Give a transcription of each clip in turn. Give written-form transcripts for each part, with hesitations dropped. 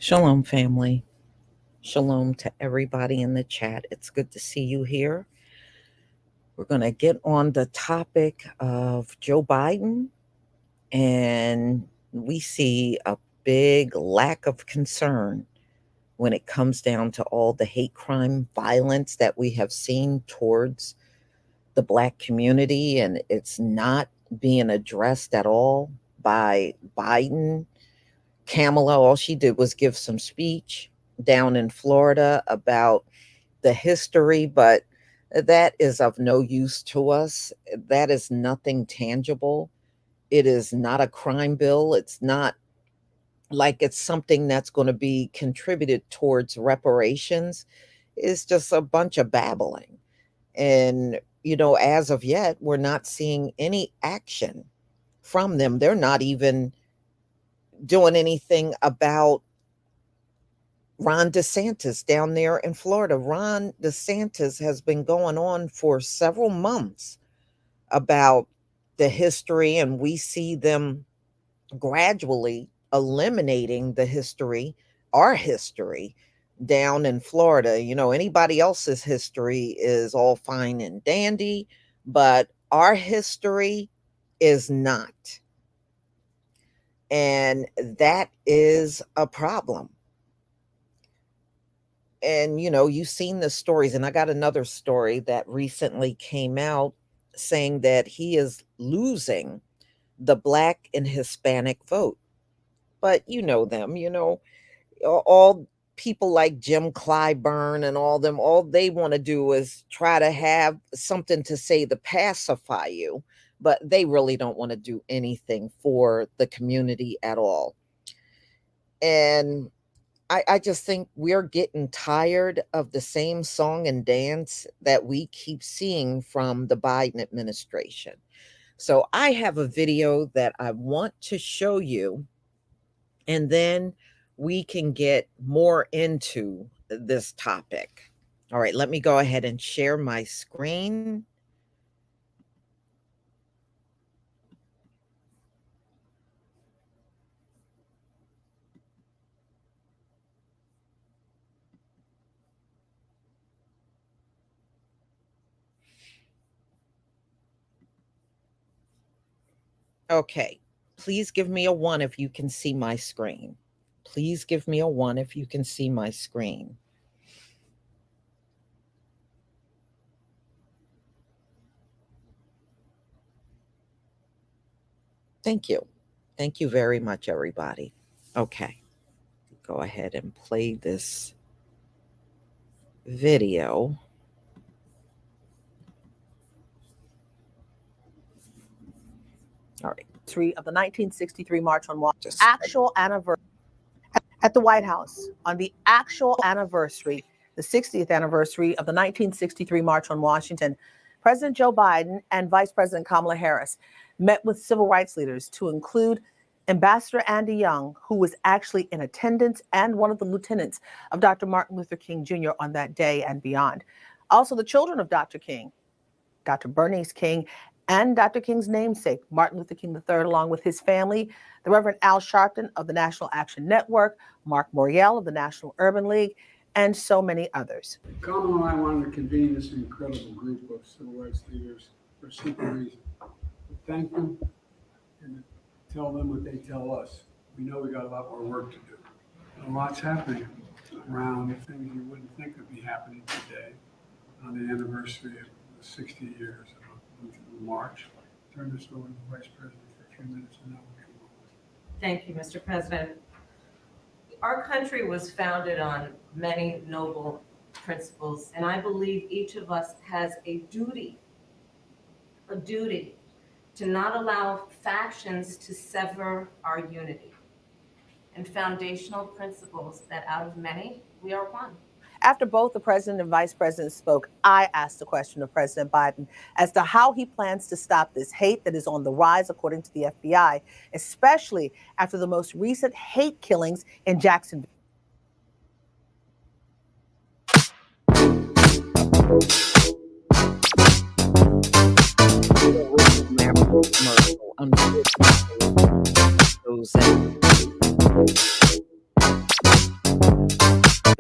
Shalom, family. Shalom to everybody in the chat. It's good to see you here. We're going to get on the topic of Joe Biden, and we see a big lack of concern when it comes down to all the hate crime violence that we have seen towards the Black community, and it's not being addressed at all by Biden. Kamala, all she did was give some speech down in Florida about the history, but that is of no use to us. That is nothing tangible. It is not a crime bill. It's not like it's something that's going to be contributed towards reparations. It's just a bunch of babbling. And, as of yet, we're not seeing any action from them. They're not even doing anything about Ron DeSantis down there in Florida. Ron DeSantis has been going on for several months about the history, and we see them gradually eliminating the history, our history down in Florida. Anybody else's history is all fine and dandy, but our history is not. And that is a problem. And, you've seen the stories, and I got another story that recently came out saying that he is losing the Black and Hispanic vote. But them, all people like Jim Clyburn and all they want to do is try to have something to say to pacify you, but they really don't want to do anything for the community at all. And I just think we're getting tired of the same song and dance that we keep seeing from the Biden administration. So I have a video that I want to show you, and then we can get more into this topic. All right, let me go ahead and share my screen. Okay, please give me a 1 if you can see my screen. Please give me a 1 if you can see my screen. Thank you. Thank you very much, everybody. Okay, go ahead and play this video. All right. Of the 1963 March on Washington, actual anniversary at the White House, on the actual anniversary, the 60th anniversary of the 1963 March on Washington, President Joe Biden and Vice President Kamala Harris met with civil rights leaders, to include Ambassador Andy Young, who was actually in attendance and one of the lieutenants of Dr. Martin Luther King Jr. on that day and beyond. Also, the children of Dr. King, Dr. Bernice King, and Dr. King's namesake, Martin Luther King III, along with his family, the Reverend Al Sharpton of the National Action Network, Mark Morial of the National Urban League, and so many others. Kamala and I wanted to convene this incredible group of civil rights leaders for a simple reason. To thank them and to tell them what they tell us. We know we got a lot more work to do. A lot's happening around the things you wouldn't think would be happening today on the anniversary of the 60 years of March. Turn this over to the Vice President for a few minutes and then we'll get on. Thank you, Mr. President. Our country was founded on many noble principles, and I believe each of us has a duty to not allow factions to sever our unity and foundational principles that out of many, we are one. After both the president and vice president spoke, I asked the question of President Biden as to how he plans to stop this hate that is on the rise, according to the FBI, especially after the most recent hate killings in Jacksonville.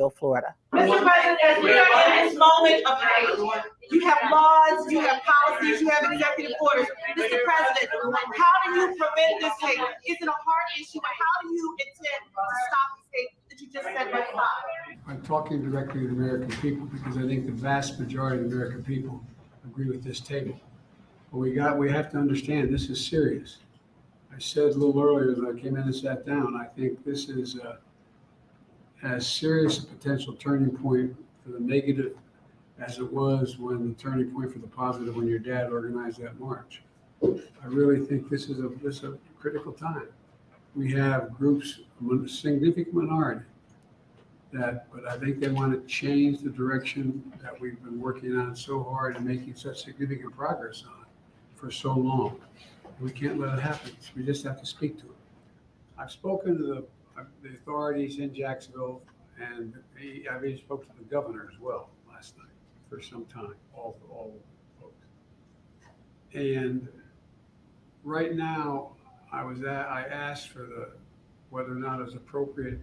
Jacksonville, Florida. Mr. President, as we are in this moment of hate, you have laws, you have policies, you have executive orders. Mr. President, how do you prevent this hate? Is it a hard issue? And how do you intend to stop this hate that you just said must stop? I'm talking directly to the American people because I think the vast majority of the American people agree with this table. But we have to understand this is serious. I said a little earlier as I came in and sat down, I think this is as serious a potential turning point for the negative as it was when the turning point for the positive when your dad organized that march. I really think this is a critical time. We have groups, a significant minority, but I think they want to change the direction that we've been working on so hard and making such significant progress on for so long. We can't let it happen. We just have to speak to it. I've spoken to the authorities in Jacksonville, and I even spoke to the governor as well last night for some time, all folks. And right now, I asked for whether or not it was appropriate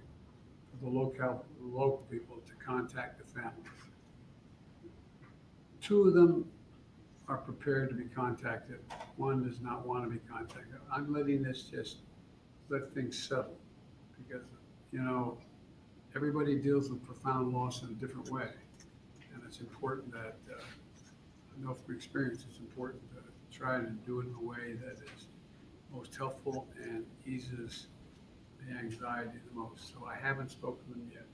for the local people to contact the families. Two of them are prepared to be contacted. One does not want to be contacted. I'm letting this just let things settle because, everybody deals with profound loss in a different way. And it's important that, I know from experience, it's important to try to do it in a way that is most helpful and eases the anxiety the most. So I haven't spoken to them yet.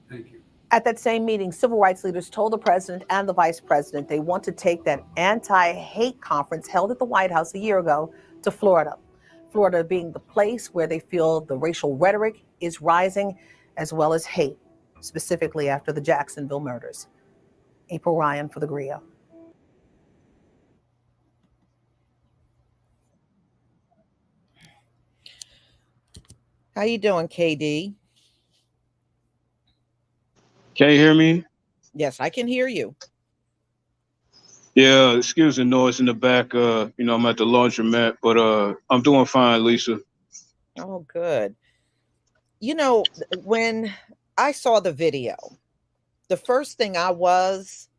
Thank you. At that same meeting, civil rights leaders told the president and the vice president they want to take that anti-hate conference held at the White House a year ago to Florida. Florida being the place where they feel the racial rhetoric is rising, as well as hate, specifically after the Jacksonville murders. April Ryan for the Gria. How you doing, KD? Can you hear me? Yes, I can hear you. Yeah, excuse the noise in the back. I'm at the laundromat, but I'm doing fine, Lisa. Oh, good. When I saw the video, the first thing I was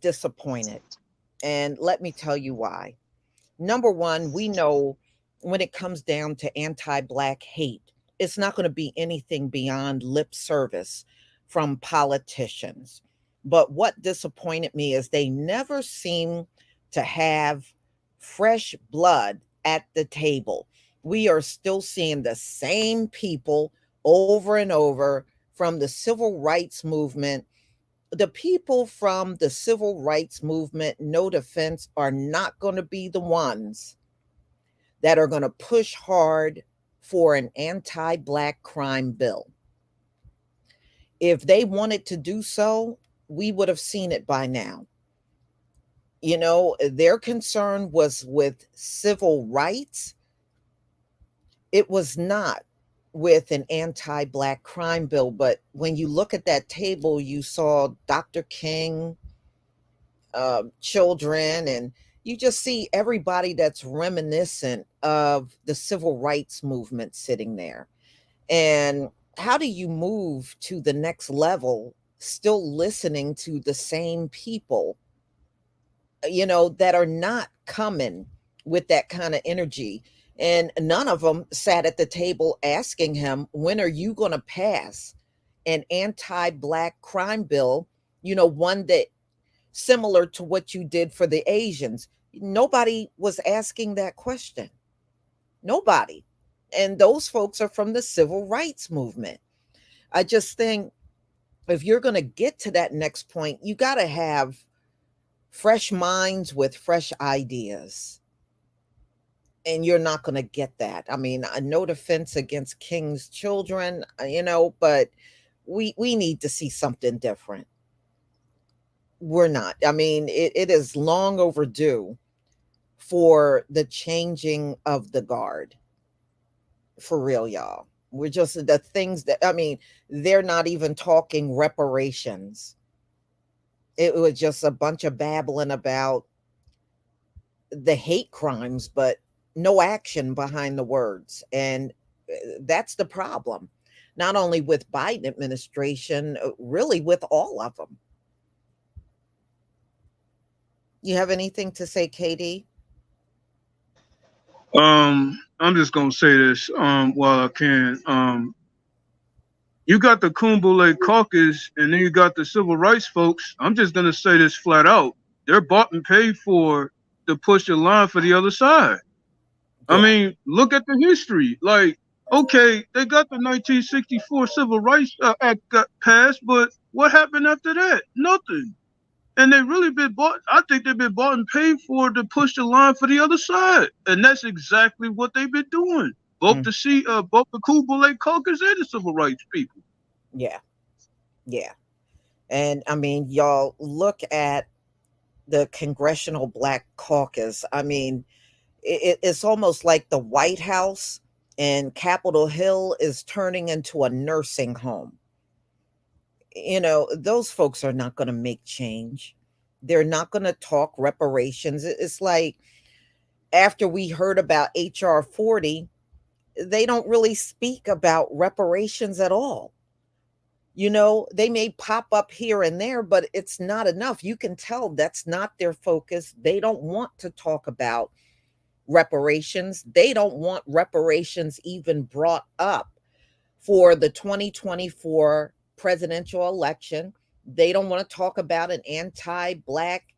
disappointed. And let me tell you why. Number one, we know when it comes down to anti-Black hate, it's not going to be anything beyond lip service from politicians. But what disappointed me is they never seem to have fresh blood at the table. We are still seeing the same people over and over from the civil rights movement. The people from the civil rights movement, no defense, are not going to be the ones that are going to push hard for an anti-Black crime bill. If they wanted to do so, we would have seen it by now. Their concern was with civil rights. It was not with an anti-Black crime bill. But when you look at that table, you saw Dr. King, children, and you just see everybody that's reminiscent of the civil rights movement sitting there. And how do you move to the next level still listening to the same people, that are not coming with that kind of energy? And none of them sat at the table asking him, when are you going to pass an anti-Black crime bill, one that similar to what you did for the Asians? Nobody was asking that question. Nobody. And those folks are from the civil rights movement. I just think if you're going to get to that next point, you got to have fresh minds with fresh ideas. And you're not going to get that. I mean, no defense against King's children, but we need to see something different. We're not. I mean, it is long overdue for the changing of the guard. For real, y'all. We're just the things that, they're not even talking reparations. It was just a bunch of babbling about the hate crimes, but no action behind the words. And that's the problem. not only with Biden administration, really with all of them. You have anything to say, KD? I'm just gonna say this while I can. You got the Kumbule caucus, and then you got the civil rights folks. I'm just gonna say this flat out: they're bought and paid for to push the line for the other side. Yeah. I mean, look at the history. Like, okay, they got the 1964 Civil Rights Act got passed, but what happened after that? Nothing. And they really been bought. I think they've been bought and paid for to push the line for the other side, and that's exactly what they've been doing. Both both the Kumbule caucus and the civil rights people. Yeah, yeah. And I mean, y'all look at the Congressional Black Caucus. I mean, it's almost like the White House and Capitol Hill is turning into a nursing home. You know, those folks are not going to make change. They're not going to talk reparations. It's like after we heard about HR 40, they don't really speak about reparations at all. You know, they may pop up here and there, but it's not enough. You can tell that's not their focus. They don't want to talk about reparations. They don't want reparations even brought up for the 2024 presidential election. They don't want to talk about an anti-Black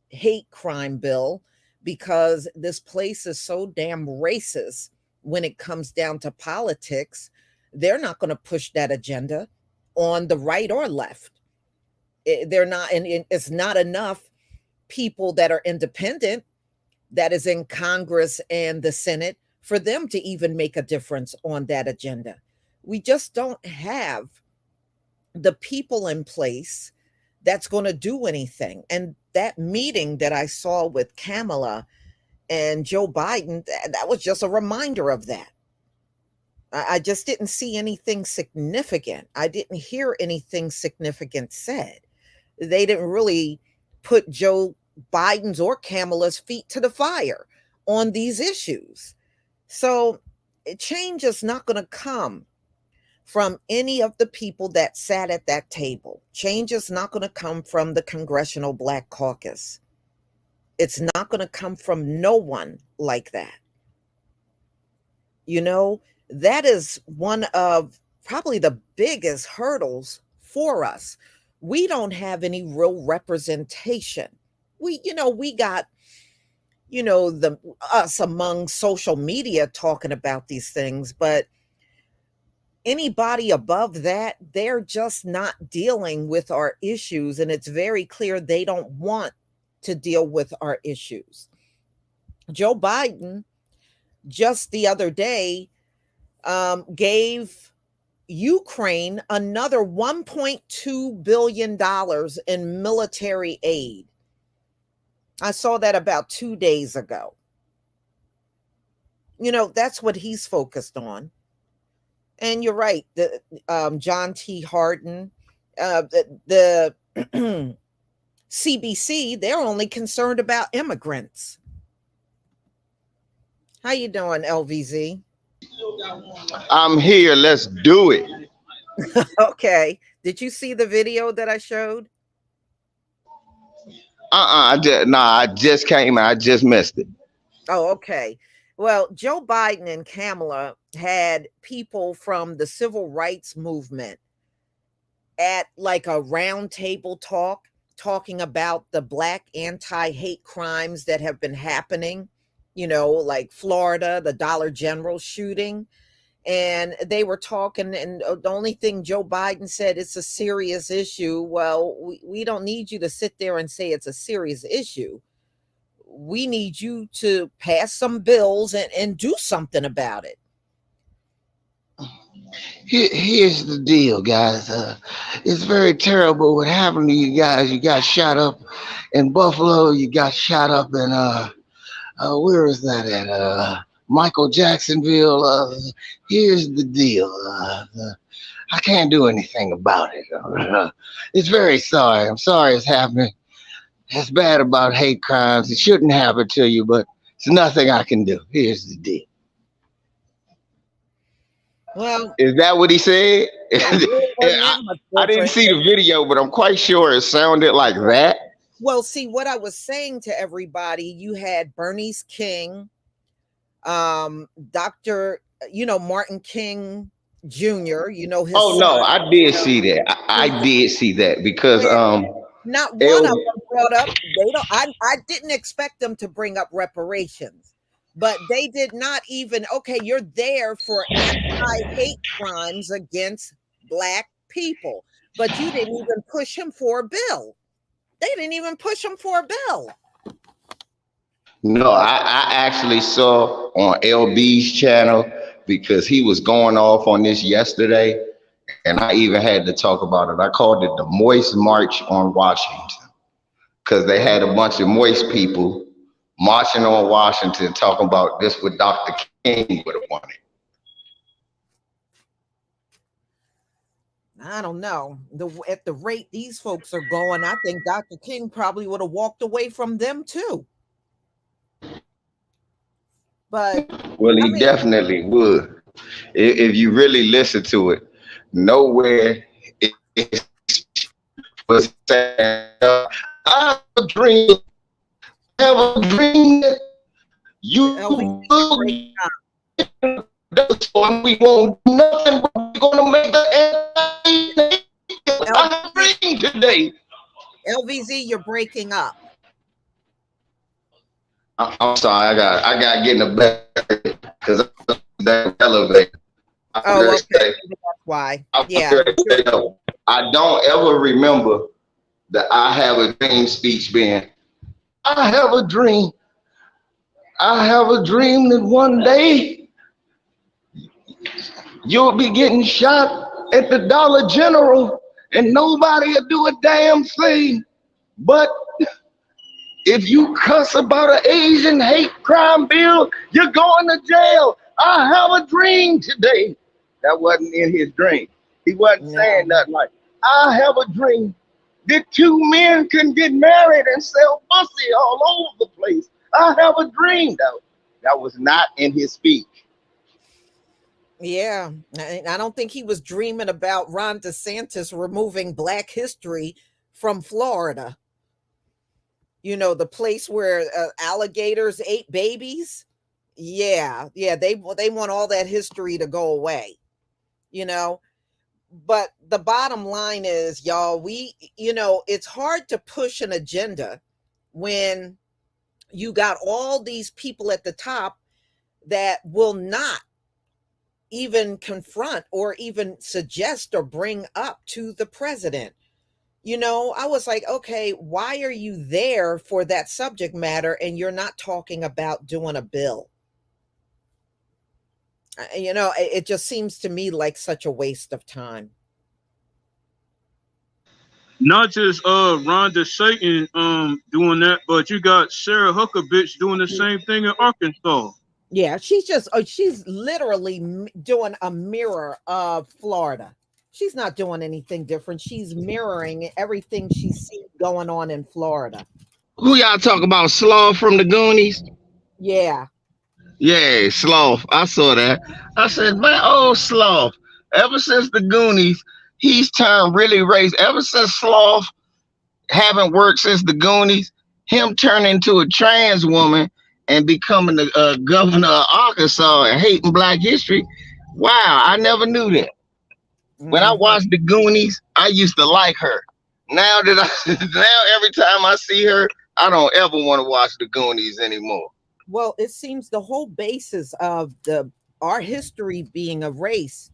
hate crime bill because this place is so damn racist when it comes down to politics. They're not going to push that agenda on the right or left. They're not, and it's not enough people that are independent that is in Congress and the Senate for them to even make a difference on that agenda. We just don't have the people in place that's going to do anything. And that meeting that I saw with Kamala and Joe Biden, that was just a reminder of that. I just didn't see anything significant. I didn't hear anything significant said. They didn't really put Joe Biden's or Kamala's feet to the fire on these issues. So change is not going to come from any of the people that sat at that table. Change is not going to come from the Congressional Black Caucus. It's not going to come from no one like that. You know, that is one of probably the biggest hurdles for us. We don't have any real representation. We got, us among social media talking about these things, but anybody above that, they're just not dealing with our issues. And it's very clear they don't want to deal with our issues. Joe Biden just the other day gave Ukraine another $1.2 billion in military aid. I saw that about 2 days ago. You know, that's what he's focused on. And you're right, the John T. Harden, the CBC, they're only concerned about immigrants. How you doing, LVZ? I'm here. Let's do it. Okay. Did you see the video that I showed? I just came. I just missed it. Oh, okay. Well, Joe Biden and Kamala had people from the civil rights movement at like a round table talking about the Black anti-hate crimes that have been happening, like Florida, the Dollar General shooting. And they were talking, and the only thing Joe Biden said, it's a serious issue. Well, we don't need you to sit there and say it's a serious issue. We need you to pass some bills and do something about it. Here's the deal, guys. It's very terrible what happened to you guys. You got shot up in Buffalo. You got shot up in where is that at? Michael Jacksonville. Here's the deal. I can't do anything about it. It's very sorry. I'm sorry it's happening. It's bad about hate crimes. It shouldn't happen to you, but it's nothing I can do. Here's the deal. Well, Is that what he said? it really wasn't that I, much I didn't different. see the video, but I'm quite sure it sounded like that. Well, see, what I was saying to everybody, you had Bernice King, Dr. Martin King Jr., his Oh son. no, I did see that. I did see that because Not one of L, them brought up. They don't. I didn't expect them to bring up reparations, but they did not even. Okay, you're there for anti-hate crimes against Black people, but you didn't even push him for a bill. They didn't even push him for a bill. no, I actually saw on LB's channel because he was going off on this yesterday, and I even had to talk about it. I called it the Moist March on Washington because they had a bunch of moist people marching on Washington talking about this what Dr. King would have wanted. I don't know. At the rate these folks are going, I think Dr. King probably would have walked away from them too. But Well, I he mean, definitely would. If you really listen to it, nowhere it was saying, I have a dream, have a dream that you LV, will get this one. We won't do nothing, but we're gonna make the I have a dream today. LVZ, you're breaking up. I'm sorry, I got to get in the back because that elevator. Oh, okay. That's why. Yeah. I don't ever remember the I have a dream speech being, I have a dream. I have a dream that one day you'll be getting shot at the Dollar General and nobody will do a damn thing. But if you cuss about an Asian hate crime bill, you're going to jail. I have a dream today. That wasn't in his dream. He wasn't saying nothing like, I have a dream that two men can get married and sell pussy all over the place. I have a dream, though. That was not in his speech. Yeah. I don't think he was dreaming about Ron DeSantis removing Black history from Florida. The place where alligators ate babies. Yeah. They want all that history to go away. But the bottom line is, y'all, it's hard to push an agenda when you got all these people at the top that will not even confront or even suggest or bring up to the president. I was like, okay, why are you there for that subject matter and you're not talking about doing a bill? It just seems to me like such a waste of time. Not just Rhonda Satan doing that, but you got Sarah Huckabee doing the same thing in Arkansas. Yeah, she's literally doing a mirror of Florida. She's not doing anything different. She's mirroring everything she sees going on in Florida. Who y'all talk about? Sloth from the Goonies? Yeah. Yeah, Sloth. I saw that. I said, man, oh, Sloth. Ever since the Goonies, he's turned really racist. Ever since Sloth haven't worked since the Goonies, him turning into a trans woman and becoming the governor of Arkansas and hating Black history. Wow, I never knew that. When I watched the Goonies, I used to like her. Now every time I see her, I don't ever want to watch the Goonies anymore. Well, it seems the whole basis of our history being a race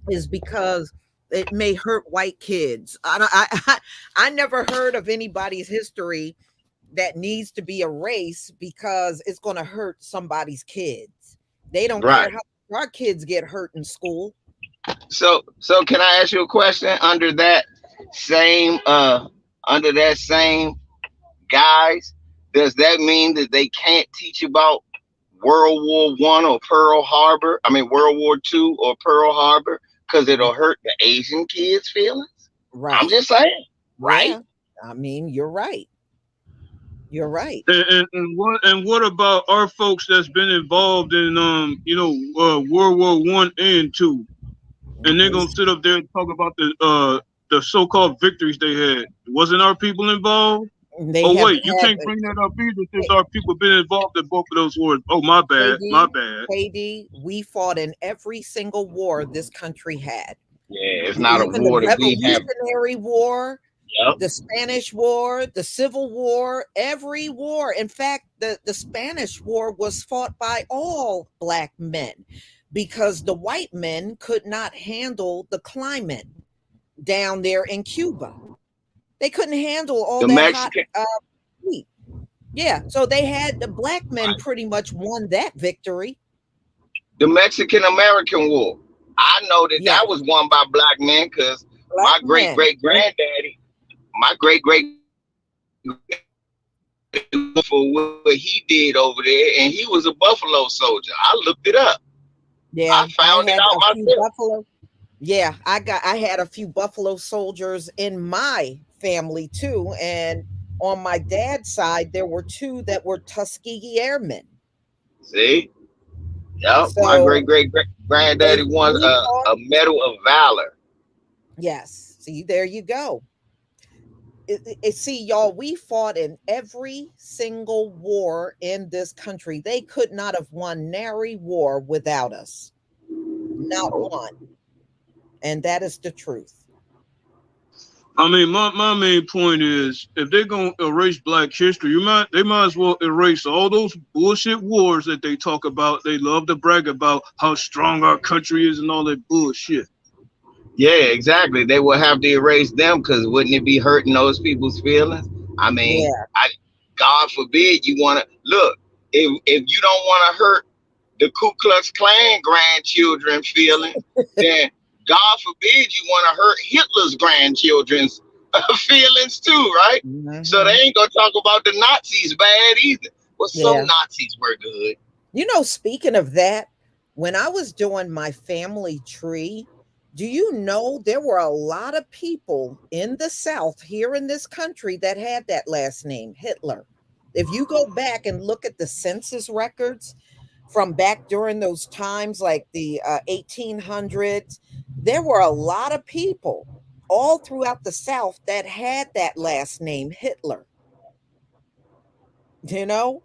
is because it may hurt white kids. I never heard of anybody's history that needs to be a race because it's going to hurt somebody's kids. They don't care how our kids get hurt in school. So can I ask you a question under that same guise? Does that mean that they can't teach about World War I or World War II or Pearl Harbor because it'll hurt the Asian kids' feelings? Right. I'm just saying. Right. Yeah. I mean, you're right. You're right. And what about our folks that's been involved in World War I and II, and they're gonna sit up there and talk about the so-called victories they had? Wasn't our people involved? They Oh have wait, you had can't bring that up either since our people been involved in both of those wars. Oh my bad, my bad. KD, we fought in every single war this country had. Yeah, it's not a Even the war that we have. Revolutionary War, Yep. the Spanish War, the Civil War, every war. In fact, the Spanish War was fought by all Black men because the white men could not handle the climate down there in Cuba. They couldn't handle all The that Mexican, hot heat. Yeah, so they had the Black men pretty much won that victory. the Mexican American War. I know that Yeah. that was won by Black men because my Black great men. great granddaddy, my great great for what he did over there, and he was a Buffalo soldier. I looked it up. Yeah, I found it had out a few myself. Buffalo. Yeah, I had a few Buffalo soldiers in my family too, and on my dad's side there were two that were Tuskegee Airmen. See, yep, my So great great granddaddy won we fought. a Medal of Valor. Yes, see, there you go. See, y'all, we fought in every single war in this country. They could not have won nary war without us. Not one. And that is the truth. I mean, my main point is, if they're gonna erase Black history, they might as well erase all those bullshit wars that they talk about. They love to brag about how strong our country is and all that bullshit. Yeah, exactly. They will have to erase them because wouldn't it be hurting those people's feelings? I mean, Yeah. God forbid you want to look. If you don't want to hurt the Ku Klux Klan grandchildren feelings, then God forbid you want to hurt Hitler's grandchildren's feelings too, right? Mm-hmm. So they ain't gonna talk about the Nazis bad either. Well, some Nazis were good. You know, speaking of that, when I was doing my family tree, do you know there were a lot of people in the South here in this country that had that last name, Hitler? If you go back and look at the census records from back during those times, like the 1800s, there were a lot of people all throughout the South that had that last name, Hitler. You know?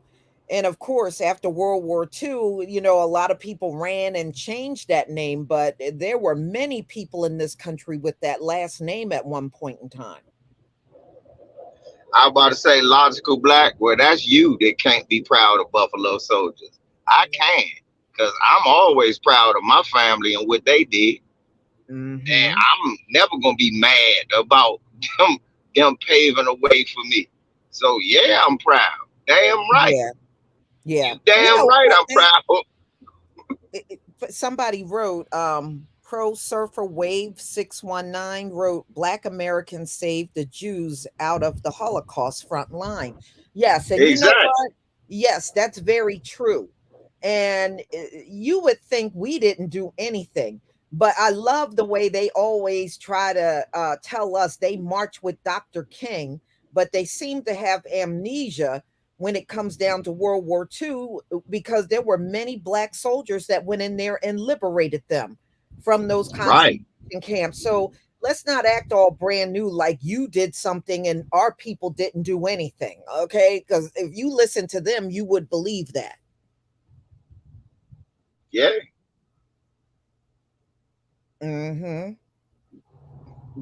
And of course, after World War II, you know, a lot of people ran and changed that name, but there were many people in this country with that last name at one point in time. I was about to say logical Black. Well, that's you that can't be proud of Buffalo Soldiers. I can, because I'm always proud of my family and what they did. Mm-hmm. And I'm never gonna be mad about them paving a way for me. So yeah, I'm proud. Damn right. Yeah. You damn right I'm proud. Somebody wrote, Pro Surfer Wave 619 wrote, Black Americans saved the Jews out of the Holocaust front line. Yes, and exactly. You know what? Yes, that's very true. And you would think we didn't do anything, but I love the way they always try to tell us they march with Dr. King, but they seem to have amnesia when it comes down to World War II, because there were many Black soldiers that went in there and liberated them from those concentration camps. So let's not act all brand new like you did something and our people didn't do anything, okay? Because if you listen to them, you would believe that. Yeah. Mm-hmm.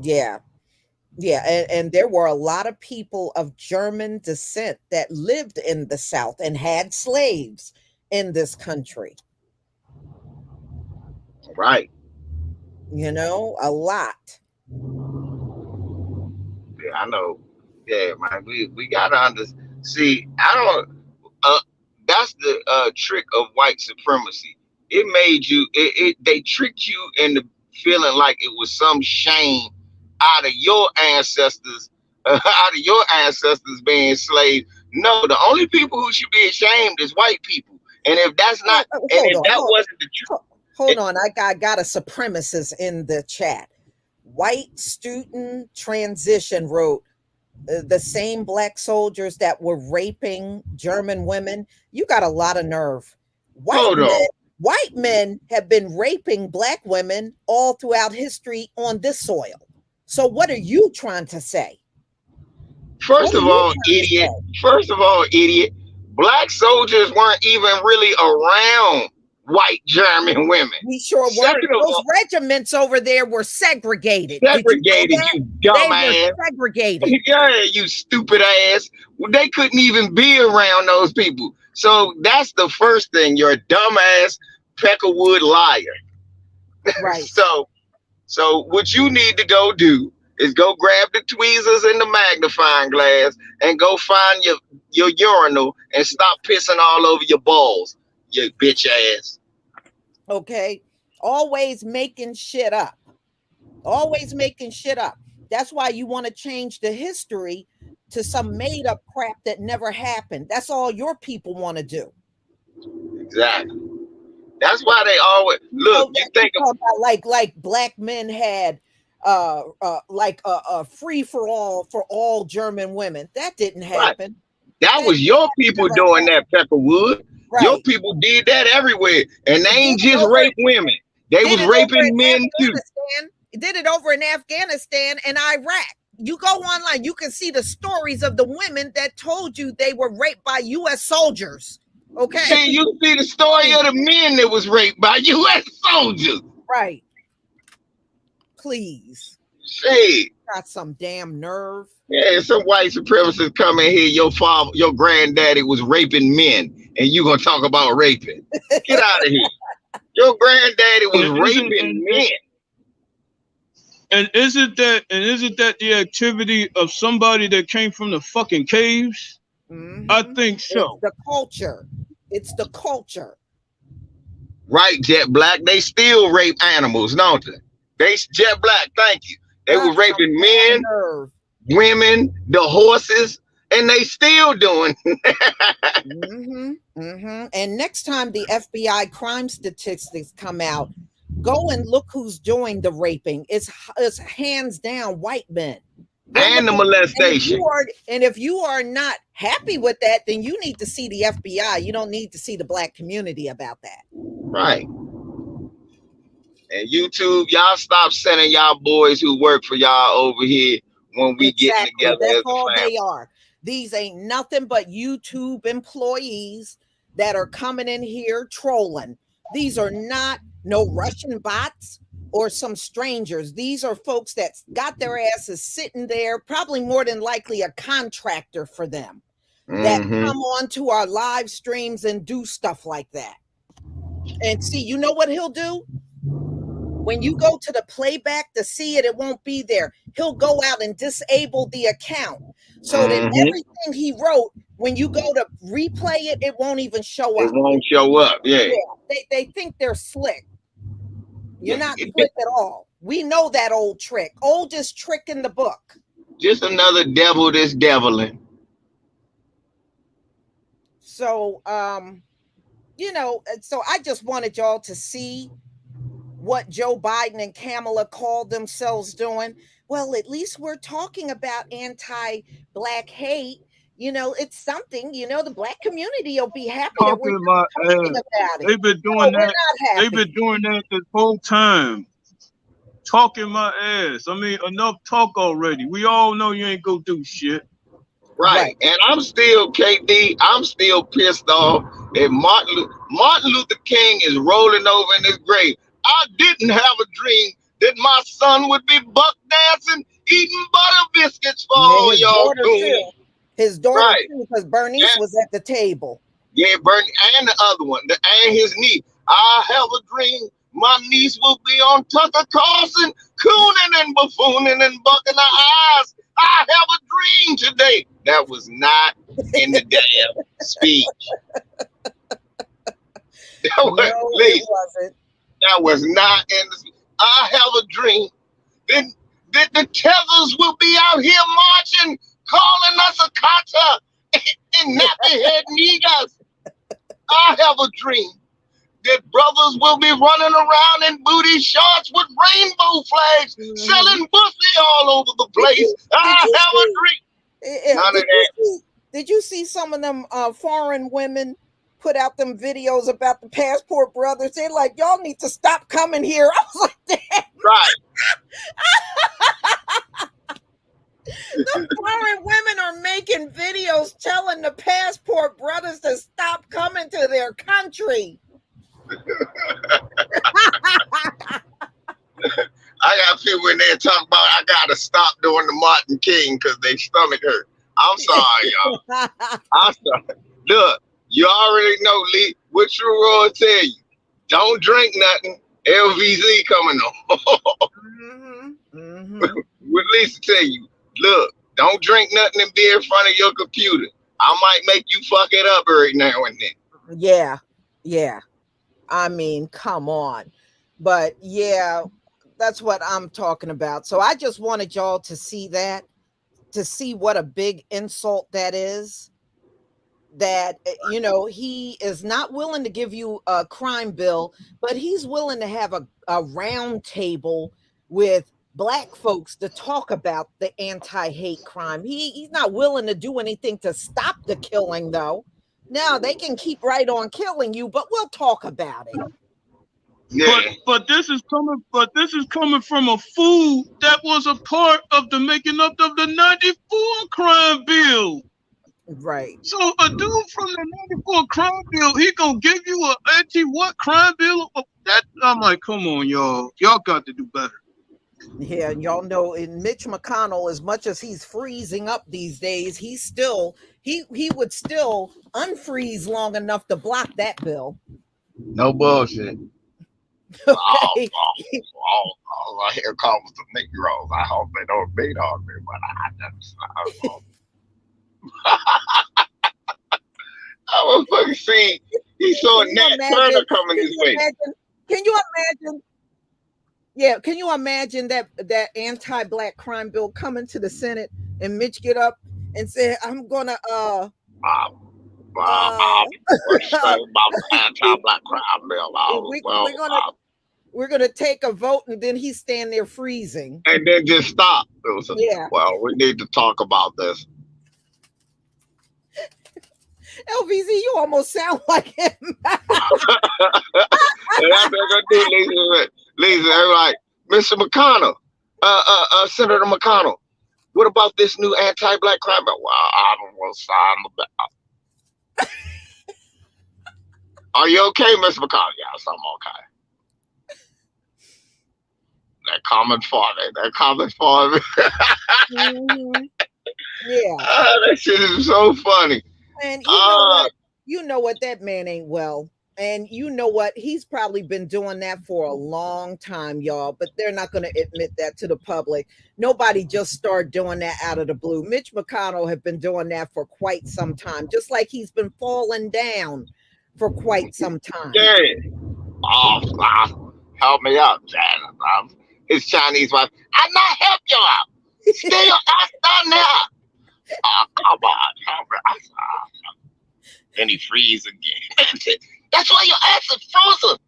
Yeah. Yeah, and there were a lot of people of German descent that lived in the South and had slaves in this country. Right. You know, a lot. Yeah, I know. Yeah, man. We gotta see. I don't. That's the trick of white supremacy. It made you. They tricked you into feeling like it was some shame out of your ancestors, being slaves. No, the only people who should be ashamed is white people. And if that's not, wasn't the truth. Hold on, I got a supremacist in the chat. White Student Transition wrote, the same black soldiers that were raping German women. You got a lot of nerve. Hold on. White men have been raping black women all throughout history on this soil. So what are you trying to say? First of all, idiot. Black soldiers weren't even really around white German women. We sure were. Those regiments over there were segregated. Segregated, you dumbass. They were segregated. Yeah, you stupid ass. They couldn't even be around those people. So that's the first thing. You're a dumbass Peckerwood liar. Right. So what you need to go do is go grab the tweezers and the magnifying glass and go find your urinal and stop pissing all over your balls, you bitch ass. Okay. Always making shit up. Always making shit up. That's why you want to change the history to some made up crap that never happened. That's all your people want to do. Exactly. That's why they always look. You think about like black men had like a free for all German women. That didn't happen. Right. That was your people doing that, Peckerwood. Right. Your people did that everywhere, and they ain't just rape women. They was raping men too. Did it over in Afghanistan and Iraq. You go online, you can see the stories of the women that told you they were raped by U.S. soldiers. Okay. See, you see the story of the men that was raped by U.S. soldiers. Right. Please. See. Got some damn nerve. Yeah, some white supremacists come in here. Your father, your granddaddy was raping men, and you gonna talk about raping? Get out of here. Your granddaddy was raping men. And isn't that the activity of somebody that came from the fucking caves? Mm-hmm. I think so. It's the culture. Right, Jet Black. They still rape animals, don't they? They Jet Black. Thank you. They were raping men, women, the horses, and they still doing. And next time the FBI crime statistics come out, go and look who's doing the raping. It's hands down white men. And the molestation. And if you are not happy with that, then you need to see the FBI. You don't need to see the black community about that. Right. And YouTube, y'all stop sending y'all boys who work for y'all over here when we get together. That's all they are. These ain't nothing but YouTube employees that are coming in here trolling. These are not no Russian bots or some strangers. These are folks that got their asses sitting there, probably more than likely a contractor for them, that come on to our live streams and do stuff like that. And see, you know what he'll do? When you go to the playback to see it, it won't be there. He'll go out and disable the account so that everything he wrote, when you go to replay it, it won't even show up. It won't show up. Yeah. They think they're slick. You're not slick at all. We know that old trick. Oldest trick in the book. Just another devil that's deviling. So, so I just wanted y'all to see what Joe Biden and Kamala called themselves doing. Well, at least we're talking about anti-black hate. It's something, the black community will be happy that we're talking about it. They've been doing that. They've been doing that this whole time. Talking my ass. I mean, enough talk already. We all know you ain't gonna do shit. Right. And I'm still, KD, I'm still pissed off that Martin Luther King is rolling over in his grave. I didn't have a dream that my son would be buck dancing, eating butter biscuits for all y'all doing. His daughter too, because Bernice was at the table. Yeah, Bernie and the other one, and his niece. I have a dream my niece will be on Tucker Carlson, cooning and buffooning and bucking her eyes. I have a dream today. That was not in the damn speech. That was not in the speech. I have a dream that the Tethers will be out here marching, calling us a kata and nappy head niggas. I have a dream that brothers will be running around in booty shorts with rainbow flags, selling pussy all over the place. I have a dream. None of that. Did you see some of them foreign women put out them videos about the passport brothers? They're like, y'all need to stop coming here. I was like, damn. Right. The foreign women are making videos telling the passport brothers to stop coming to their country. I got people in there talking about I gotta stop doing the Martin King because they stomach hurt. I'm sorry, y'all. I'm sorry. Look, you already know, Lee, what True Roy tell you. Don't drink nothing. LVZ coming on. What Lisa tell you, look, don't drink nothing and be in front of your computer. I might make you fuck it up every now and then. Yeah. I mean, come on. But yeah, that's what I'm talking about. So I just wanted y'all to see that, to see what a big insult that is. That, you know, he is not willing to give you a crime bill, but he's willing to have a round table with Black folks to talk about the anti-hate crime. He's not willing to do anything to stop the killing, though. Now they can keep right on killing you, but we'll talk about it. Yeah. But this is coming from a fool that was a part of the making up of the 94 crime bill. Right. So a dude from the 94 crime bill, he gonna give you an anti-what crime bill? That I'm like, come on, y'all. Y'all got to do better. Yeah, y'all know in Mitch McConnell, as much as he's freezing up these days, he's still he would still unfreeze long enough to block that bill. No bullshit. Okay. All I hear comes the Negroes. I hope they don't beat on me, but I was fucking see. He saw Nat Turner coming his way. Can you imagine? Yeah, can you imagine that anti-Black crime bill coming to the Senate and Mitch get up and say, "I'm gonna Say about the anti-Black crime bill. We're gonna take a vote," and then he's standing there freezing, and then just stop. Yeah. Well, we need to talk about this. LVZ, you almost sound like him. And that's what I do, Lisa. They're like, Mr. McConnell, Senator McConnell, what about this new anti-Black crime bill? Well, I don't want to sign the bill. Are you okay, Mr. McConnell? Yes, I'm okay. They're coming for me. Yeah. That shit is so funny. And you know what? That man ain't well. And you know what? He's probably been doing that for a long time, y'all, but they're not going to admit that to the public. Nobody just started doing that out of the blue. Mitch McConnell had been doing that for quite some time, just like he's been falling down for quite some time. Yeah. Oh, help me out, Janet. His Chinese wife, I'm not help you out. Stay your ass down there. Oh, come on, help me. Then he freeze again. That's why your ass is frozen.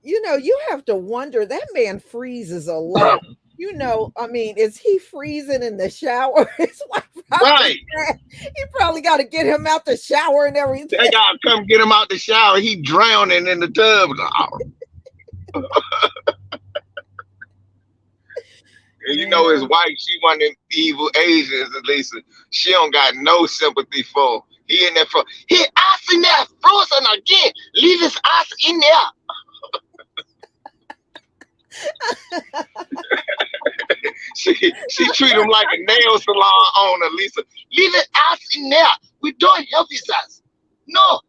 You know, you have to wonder, that man freezes a lot. You know, I mean, is he freezing in the shower? His wife Right. He probably got to get him out the shower and everything. They got to come get him out the shower. He drowning in the tub. And you know his wife, she one of them evil Asians, at least. She don't got no sympathy for him. He in there for, his ass in there, frozen again. Leave his ass in there. She treat him like a nail salon owner, Lisa. Leave his ass in there. We don't help his ass. No.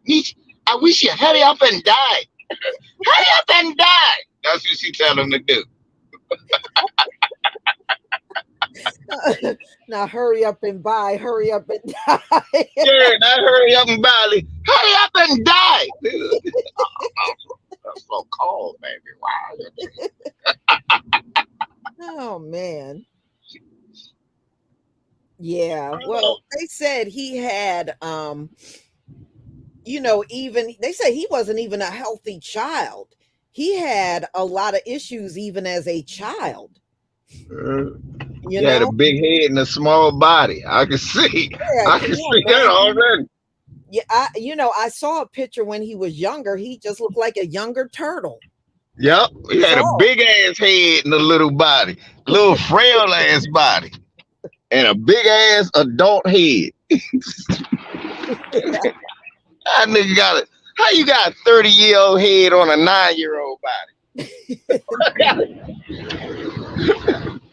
Nietzsche, I wish you hurry up and die. Hurry up and die. That's what she tell him to do. Now hurry up and buy, hurry up and die. Yeah, not hurry up and buy. Hurry up and die. That's so cold, baby. Wow. Oh man. Yeah. Well, they said he had you know, even they said he wasn't even a healthy child. he had a lot of issues even as a child. He had a big head and a small body. I can see. Yeah, I can see that already. Yeah, I saw a picture when he was younger. He just looked like a younger turtle. Yep, he had a big ass head and a little body, little frail ass body, and a big ass adult head. That nigga got it. How you got a 30-year-old head on a 9-year-old body?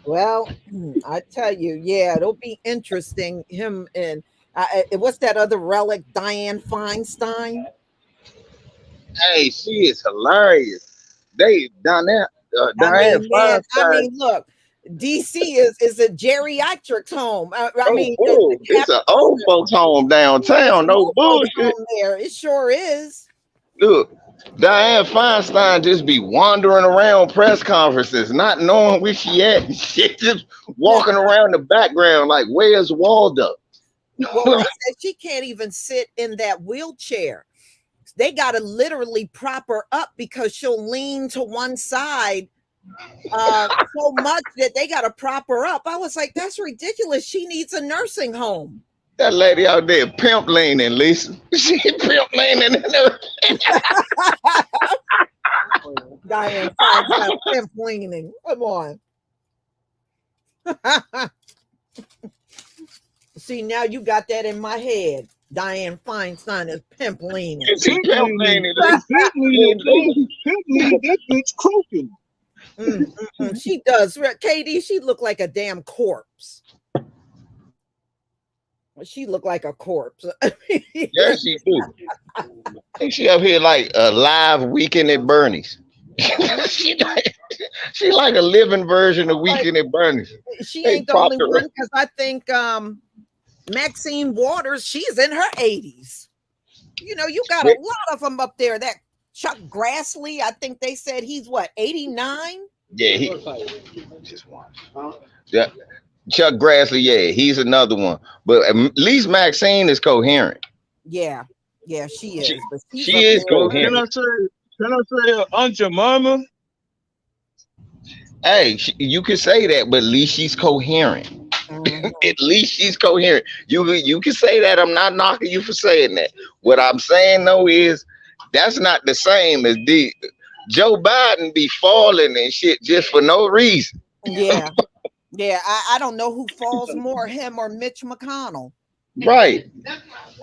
Well, I tell you, yeah, it'll be interesting. Him and what's that other relic, Dianne Feinstein? Hey, she is hilarious. They done that. Dianne Feinstein. Look, DC is a geriatric home. It's an old folks home downtown. No bullshit. There, it sure is. Look, Dianne Feinstein just be wandering around press conferences, not knowing where she at. She just walking around the background like, where's Waldo? Well, they said she can't even sit in that wheelchair. They got to literally prop her up because she'll lean to one side so much that they got to prop her up. I was like, that's ridiculous. She needs a nursing home. That lady out there pimp leaning, Lisa. She pimp leaning in there. Dianne pimp leaning. Come on. See, now you got that in my head. Dianne Feinstein is pimp leaning. Pimp leaning. That bitch croaking. She does. KD, she looked like a damn corpse. She looked like a corpse. Yeah, she do. I think she up here like a live Weekend at Bernie's. she like a living version of Weekend at Bernie's. She ain't the only one, because I think Maxine Waters, she's in her 80s. You got a lot of them up there. That Chuck Grassley, I think they said he's what, 89? Yeah, just one. Yeah, Chuck Grassley, yeah, he's another one. But at least Maxine is coherent. Yeah, she is. She is coherent. Can I say Aunt Jemima? Hey, you can say that, but at least she's coherent. At least she's coherent. You can say that. I'm not knocking you for saying that. What I'm saying though is that's not the same as Joe Biden be falling and shit just for no reason. Yeah. I don't know who falls more, him or Mitch McConnell. Right.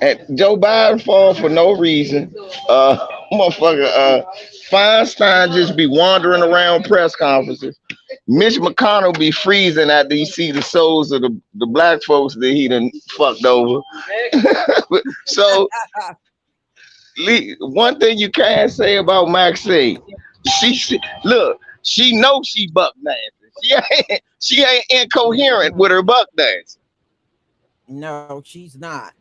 And Joe Biden fall for no reason. Motherfucker, Feinstein just be wandering around press conferences. Mitch McConnell be freezing after he see the souls of the black folks that he done fucked over. So, one thing you can't say about Maxine, she knows she buck dancing. She ain't incoherent with her buck dancing. No, she's not.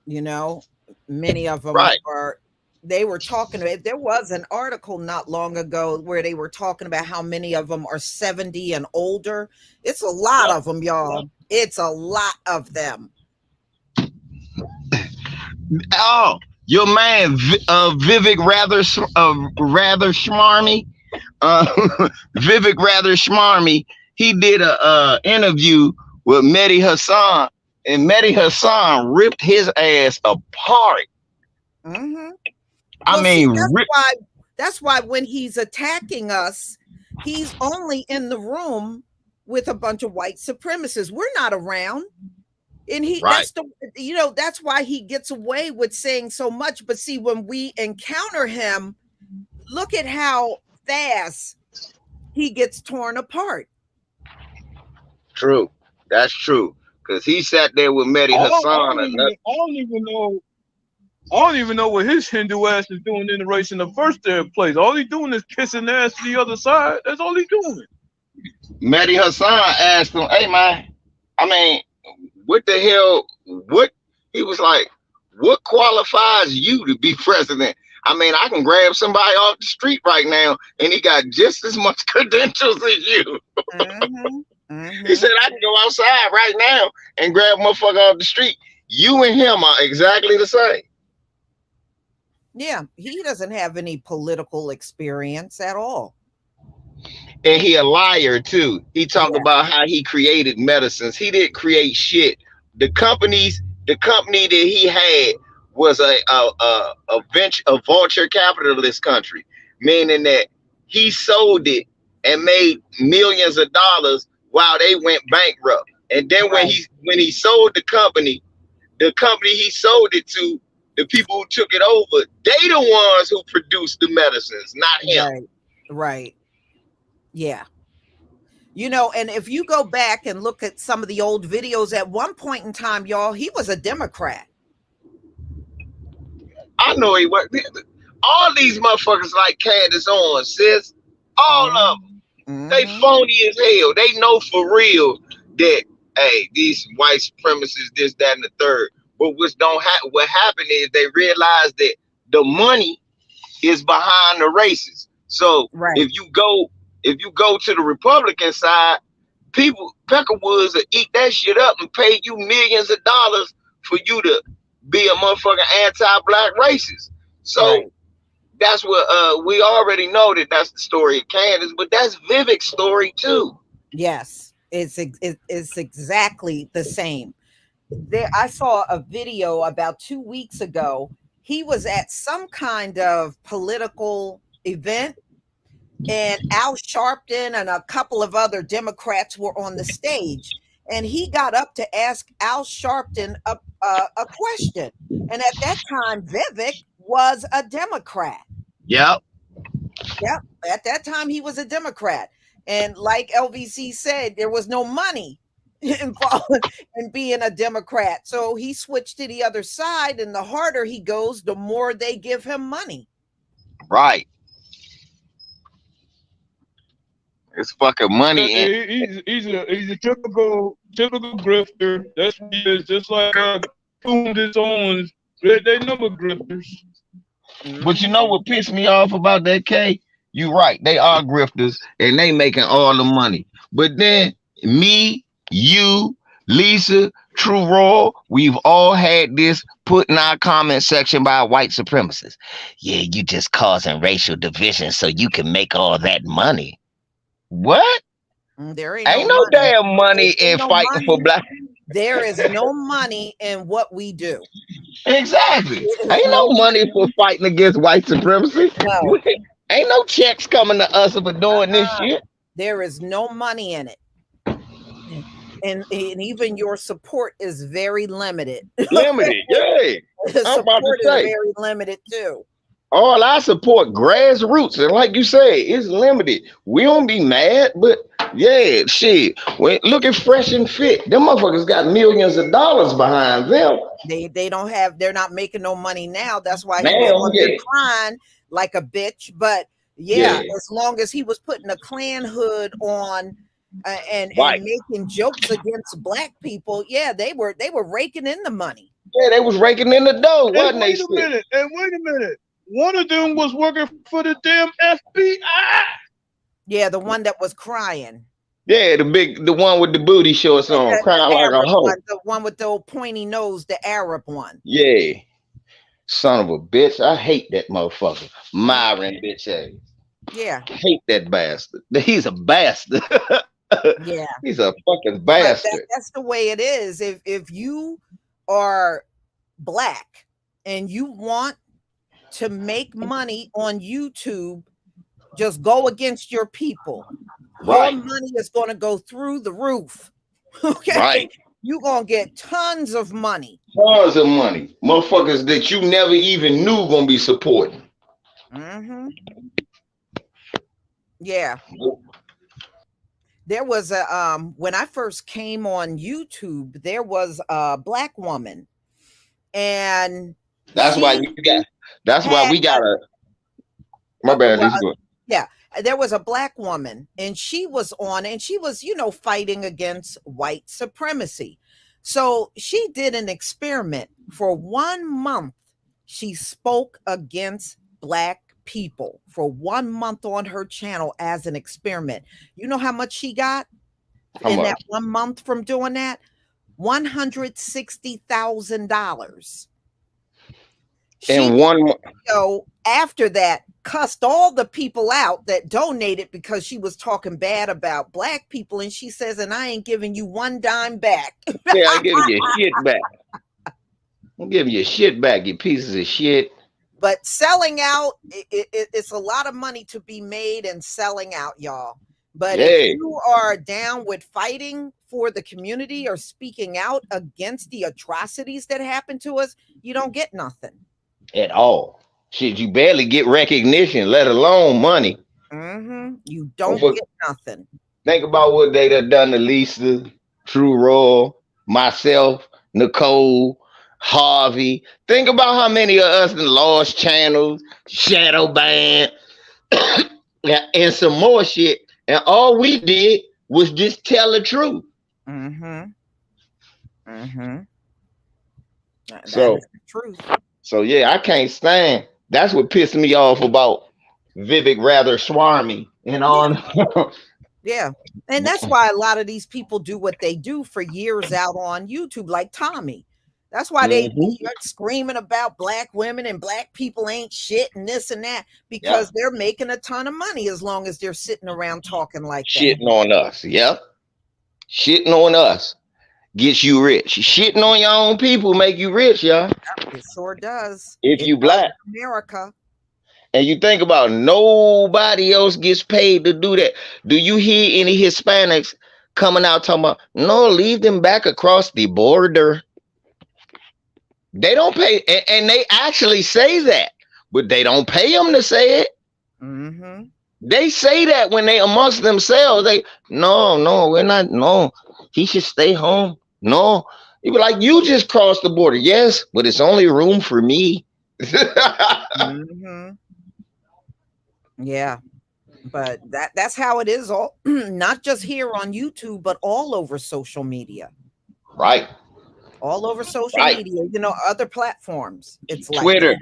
Many of them are. They were talking about, there was an article not long ago where they were talking about how many of them are 70 and older. It's a lot of them, y'all. It's a lot of them. Oh, your man Vivek rather schmarmy. Vivek rather schmarmy. He did a interview with Mehdi Hassan, and Mehdi Hassan ripped his ass apart. Mm-hmm. That's why when he's attacking us, he's only in the room with a bunch of white supremacists. We're not around. And that's why he gets away with saying so much. But see, when we encounter him, look at how fast he gets torn apart. True. That's true. Because he sat there with Mehdi Hassan. I don't even know what his Hindu ass is doing in the race in the first place. All he's doing is kissing ass to the other side. That's all he's doing. Mehdi Hassan asked him, hey man, what the hell? He was like, what qualifies you to be president? I can grab somebody off the street right now and he got just as much credentials as you. He said, I can go outside right now and grab a motherfucker off the street. You and him are exactly the same. Yeah, he doesn't have any political experience at all. And he a liar too. He talked Yeah, about how he created medicines. He didn't create shit. The company that he had was a vulture capitalist country, meaning that he sold it and made millions of dollars while they went bankrupt. And then right, when he sold the company he sold it to, the people who took it over, they the ones who produced the medicines, not him. right, right. Yeah. You know, and if you go back and look at some of the old videos, at one point in time, y'all, he was a Democrat. I know he was. All these motherfuckers like Candace Owens, sis. All of them. They Mm-hmm. phony as hell. They know for real that, hey, these white supremacists, this, that, and the third. But what happened is they realized that the money is behind the races. So Right, if you go to the Republican side, Peckerwoods will eat that shit up and pay you millions of dollars for you to be a motherfucking anti-black racist. So right. that's what we already know that that's the story of Candace, but that's Vivek's story too. Yes, it's exactly the same. There, I saw a video about 2 weeks ago. He was at some kind of political event, and Al Sharpton and a couple of other Democrats were on the stage, and he got up to ask Al Sharpton a question. And at that time, Vivek was a Democrat. Yep. Yep. At that time, he was a Democrat. And like LVC said, there was no money involved in being a Democrat. So he switched to the other side. And the harder he goes, the more they give him money. Right. It's fucking money. He's a typical grifter. That's what he is. Just like Candace Owens. They number grifters. But you know what pissed me off about that, K? You right. They are grifters and they making all the money. But then me, you, Lisa, True Raw, we've all had this put in our comment section by white supremacists. Yeah, you just causing racial division so you can make all that money. What? There ain't Ain't no no money. damn money Ain't in no fighting for money. black. There is no money in what we do. Exactly. There is Ain't no no money for fighting against white supremacy. no. Ain't no checks coming to us for doing this shit. There is no money in it. And even your support is very limited. Limited, yeah. I'm about to Support is say, very limited too. all I support grassroots, and like you say, it's limited. We don't be mad, but yeah, shit. Look at Fresh and Fit. Them motherfuckers got millions of dollars behind them. They don't have, they're not making no money now. That's why he was Now, on yeah, decline like a bitch. But yeah, yeah, as long as he was putting a Klan hood on and right. making jokes against black people, yeah, they were raking in the money. Yeah, they was raking in the dough, wasn't And they? wait a minute. One of them was working for the damn FBI. Yeah, the one that was crying. Yeah, the one with the booty shorts on, crying The like a Arab hoe. one, the one with the old pointy nose, the Arab one. Yeah, son of a bitch. I hate that motherfucker. Myron bitch ass. Yeah, Hate that bastard. He's a bastard. yeah. He's a fucking But bastard. that's the way it is. If you are black and you want to make money on YouTube, just go against your people. Right. Your money is going to go through the roof. Okay. Right. You're going to get tons of money. Tons of money. Motherfuckers that you never even knew gonna be supporting. Mm-hmm. Yeah. There was a when I first came on YouTube, there was a black woman, and That's why we gotta. My bad. Let's go. yeah, there was a black woman, and she was on, and she was, fighting against white supremacy. So she did an experiment for 1 month. She spoke against black people for 1 month on her channel as an experiment. You know how much she got that 1 month from doing that? $160,000. In 1 month. So after that, cussed all the people out that donated because she was talking bad about black people, and she says, "And I ain't giving you one dime back." Yeah, I give you shit back. I'm giving you shit back, you pieces of shit. But selling out, it's a lot of money to be made and selling out, y'all. But if you are down with fighting for the community or speaking out against the atrocities that happen to us, you don't get nothing. At all. Shit, you barely get recognition, let alone money. You don't get nothing. Think about what they done to Lisa, True Royal, myself, Nicole, Harvey. Think about how many of us in lost channels, shadow banned, and some more shit. And all we did was just tell the truth. So, is the truth. So yeah, I can't stand. That's what pissed me off about Vivek Ramaswamy and on. Yeah. And that's why a lot of these people do what they do for years out on YouTube, like Tommy. That's why they be screaming about black women and black people ain't shit and this and that, because they're making a ton of money as long as they're sitting around talking like shitting on us. Yep. Shitting on us gets you rich. Shitting on your own people make you rich, y'all. It sure does. If you black. America. And you think about nobody else gets paid to do that. Do you hear any Hispanics coming out talking about, no, leave them back across the border? They don't pay, and they actually say that, but they don't pay them to say it. They say that when they amongst themselves. They, no, we're not. No, he should stay home. No, you be like, you just crossed the border. Yes, but it's only room for me. Yeah, but that's how it is. All not just here on YouTube, but all over social media. Right. All over social media, other platforms. It's like Twitter.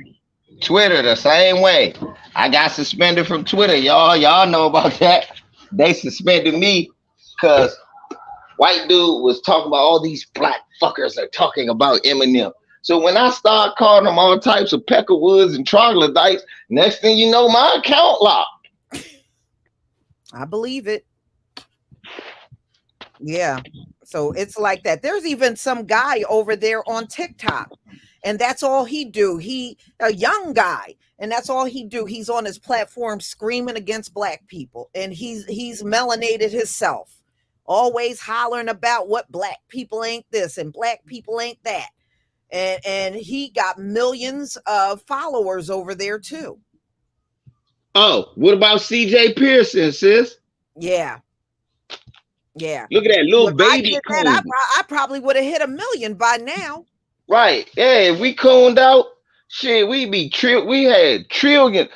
Twitter the same way. I got suspended from Twitter, y'all. Y'all know about that. They suspended me because white dude was talking about all these black fuckers are talking about Eminem. So when I start calling them all types of peckerwoods and troglodytes, next thing you know, my account locked. I believe it. Yeah. So it's like that. There's even some guy over there on TikTok, and that's all he do. He a young guy, and that's all he do. He's on his platform screaming against black people, and he's melanated himself, always hollering about what black people ain't this and black people ain't that. And he got millions of followers over there too. Oh, what about CJ Pearson, sis? Yeah. Yeah. Look at that little baby. I probably would have hit 1 million by now. Right. Yeah, if we cooned out, shit, we had trillion.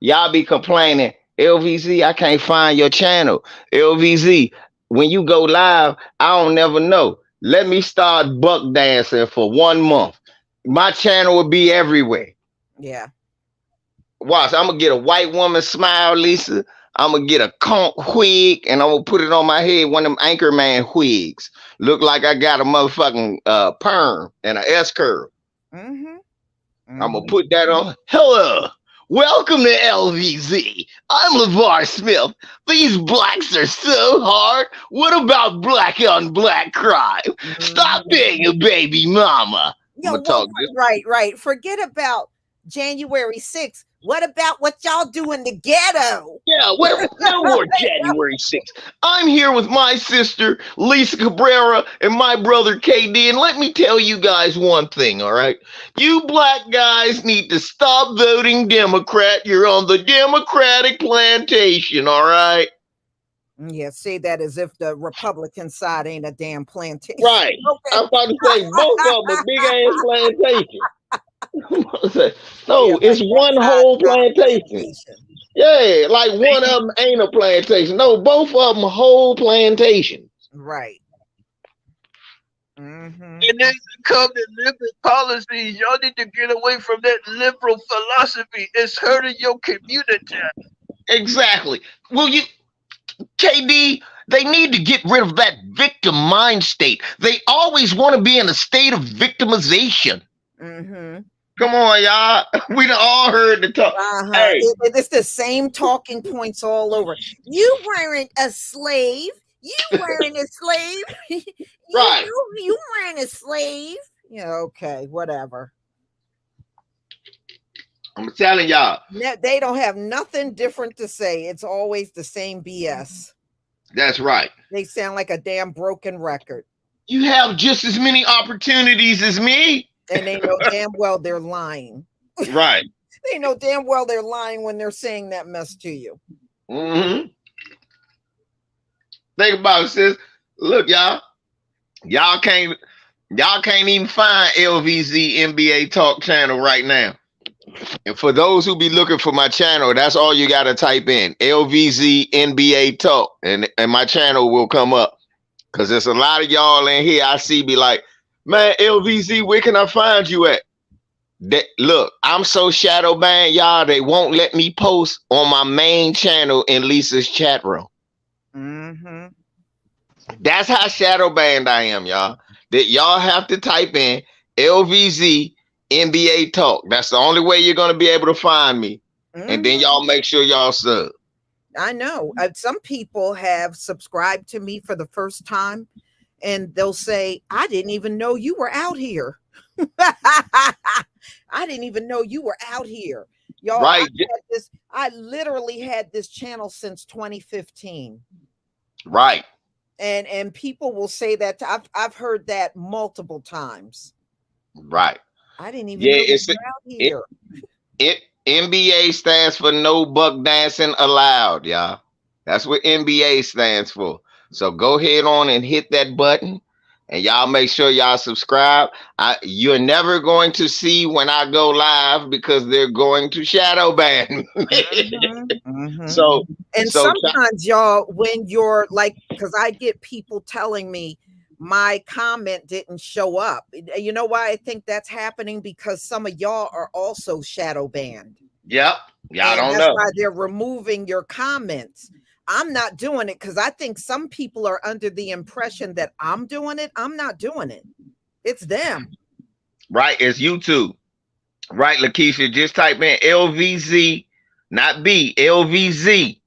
Y'all be complaining, LVZ, I can't find your channel. LVZ, when you go live, I don't never know. Let me start buck dancing for 1 month. My channel will be everywhere. Yeah. Watch, I'm gonna get a white woman smile, Lisa. I'm gonna get a conch wig and I'm gonna put it on my head, one of them Anchorman wigs. Look like I got a motherfucking perm and a S curl. I'm gonna put that on. Hello, welcome to LVZ. I'm LeVar Smith. These blacks are so hard. What about black on black crime? Stop being a baby mama. Right. Forget about January 6th. What about what y'all do in the ghetto? Yeah, no more January 6th. I'm here with my sister, Lisa Cabrera, and my brother, KD. And let me tell you guys one thing, all right? You black guys need to stop voting Democrat. You're on the Democratic plantation, all right? Yeah, say that as if the Republican side ain't a damn plantation. Right. Okay. I'm about to say both of them a big-ass plantation. No, it's one whole plantation. Yeah, like one of them ain't a plantation. No, both of them whole plantation. Right. And then come to liberal policies. Y'all need to get away from that liberal philosophy. It's hurting your community. Exactly. Well, KD, they need to get rid of that victim mind state. They always want to be in a state of victimization. Come on, y'all. We done all heard the talk. Hey, It's the same talking points all over. You weren't a slave. You weren't a slave. right. You weren't a slave. Yeah, okay, whatever. I'm telling y'all. They don't have nothing different to say. It's always the same BS. That's right. They sound like a damn broken record. You have just as many opportunities as me. And they know damn well they're lying. Right. They know damn well they're lying when they're saying that mess to you. Mm-hmm. Think about it, sis. Look, y'all can't even find LVZ NBA Talk channel right now. And for those who be looking for my channel, that's all you got to type in, LVZ NBA Talk, and my channel will come up. Because there's a lot of y'all in here I see be like, man, LVZ, where can I find you at? Look, I'm so shadow banned, y'all, they won't let me post on my main channel in Lisa's chat room. Mm-hmm. That's how shadow banned I am, y'all. That y'all have to type in LVZ NBA Talk. That's the only way you're going to be able to find me. Mm-hmm. And then y'all make sure y'all sub. I know. Some people have subscribed to me for the first time, and they'll say, I didn't even know you were out here. I didn't even know you were out here. Y'all, right. I literally had this channel since 2015. Right. And people will say that. I've heard that multiple times. Right. I didn't even know you were out here. NBA stands for no buck dancing allowed, y'all. That's what NBA stands for. So go ahead on and hit that button, and y'all make sure y'all subscribe. You're never going to see when I go live because they're going to shadow ban. So sometimes y'all, when you're like, because I get people telling me my comment didn't show up. You know why I think that's happening? Because some of y'all are also shadow banned. Yep. Y'all don't know. That's why they're removing your comments. I'm not doing it because I think some people are under the impression that I'm doing it. I'm not doing it. It's them. Right. It's YouTube. Right, Lakeisha. Just type in LVZ, not B, LVZ,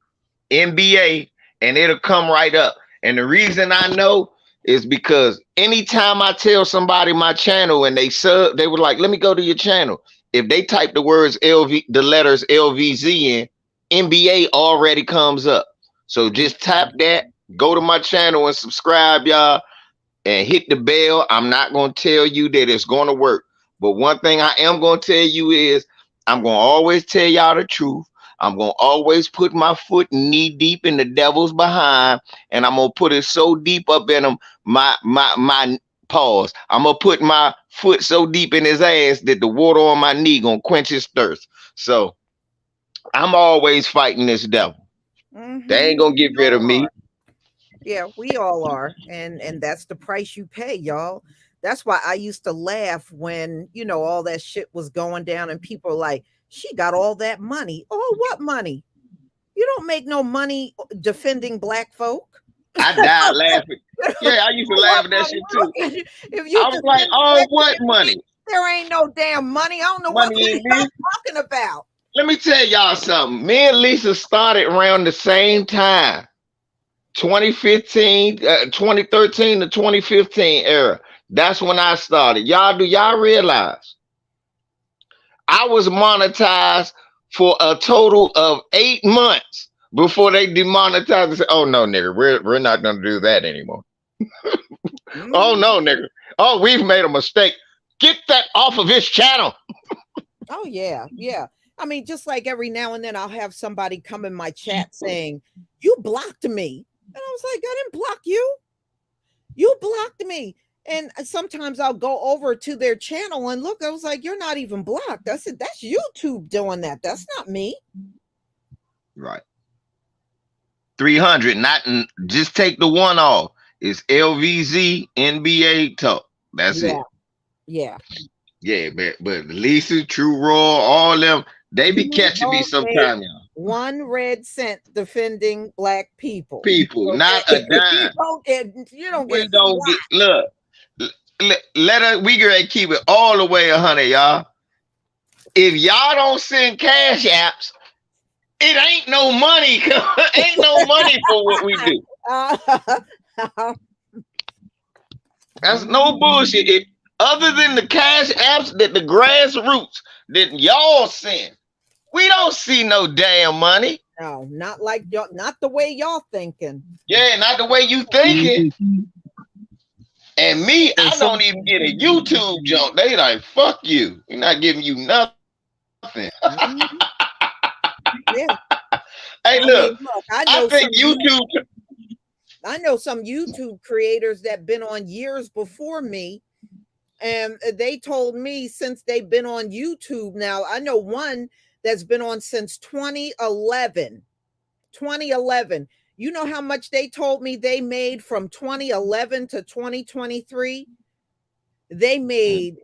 NBA, and it'll come right up. And the reason I know is because anytime I tell somebody my channel and they sub, they were like, let me go to your channel. If they type the words the letters LVZ in, NBA already comes up. So just tap that, go to my channel and subscribe, y'all, and hit the bell. I'm not going to tell you that it's going to work. But one thing I am going to tell you is I'm going to always tell y'all the truth. I'm going to always put my foot knee deep in the devil's behind, and I'm going to put it so deep up in him, my pause. I'm going to put my foot so deep in his ass that the water on my knee going to quench his thirst. So I'm always fighting this devil. Mm-hmm. They ain't going to get rid of me. Yeah, we all are. And that's the price you pay, y'all. That's why I used to laugh when, you know, all that shit was going down and people are like, she got all that money. Oh, what money? You don't make no money defending black folk. I died laughing. Yeah, I used to laugh at that shit too. I was like, oh, what money? There ain't no damn money. I don't know what you're talking about. Let me tell y'all something. Me and Lisa started around the same time. 2013 to 2015 era. That's when I started. Do y'all realize I was monetized for a total of 8 months before they demonetized and said, oh no, nigga, we're not gonna do that anymore. Oh no, nigga. Oh, we've made a mistake. Get that off of his channel. Oh yeah, yeah. I mean, just like every now and then I'll have somebody come in my chat saying, you blocked me. And I was like, I didn't block you. You blocked me. And sometimes I'll go over to their channel and look, I was like, you're not even blocked. I said, that's YouTube doing that. That's not me. Right. 300, not just take the one off. It's LVZ NBA Talk. That's it. Yeah. Yeah, but Lisa, True Raw, all them, they be catching me sometime, y'all. 1 red cent defending black people. People, not a dime. You don't get. Look, let us. We gonna keep it all the way 100, y'all. if y'all don't send cash apps, it ain't no money. Ain't no money for what we do. That's no bullshit. Other than the cash apps that the grassroots that y'all send, we don't see no damn money. No, not like y'all, not the way y'all thinking. Yeah, not the way you thinking. And me, I don't even get a YouTube jump. They like, fuck you. We're not giving you nothing. Yeah. Hey, look, I think YouTube. I know some YouTube creators that been on years before me, and they told me since they've been on YouTube now, I know one that's been on since 2011. 2011. You know how much they told me they made from 2011 to 2023? They made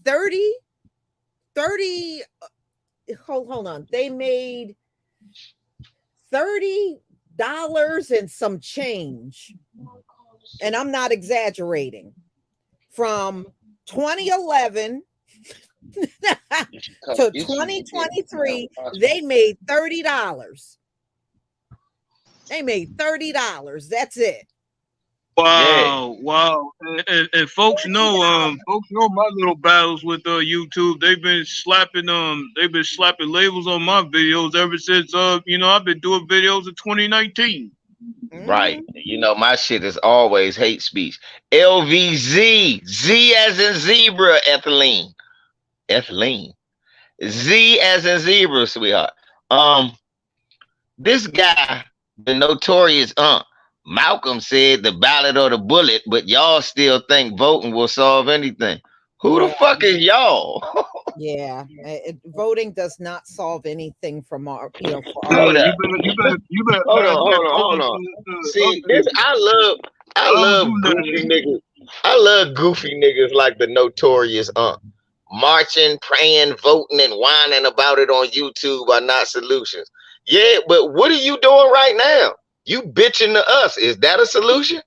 30 hold on. They made $30 and some change. And I'm not exaggerating. From 2011 to 2023, they made $30. They made $30. That's it. Wow, wow, and folks know my little battles with YouTube. They've been slapping labels on my videos ever since I've been doing videos in 2019. Right, my shit is always hate speech. LVZ, Z as in zebra, ethylene, Z as in zebra, sweetheart. This guy, the notorious Malcolm said the ballot or the bullet, but y'all still think voting will solve anything. Who the fuck is y'all? Yeah, voting does not solve anything from our, Hold on. See, I love goofy niggas. I love goofy niggas like the notorious marching, praying, voting, and whining about it on YouTube are not solutions. Yeah, but what are you doing right now? You bitching to us. Is that a solution?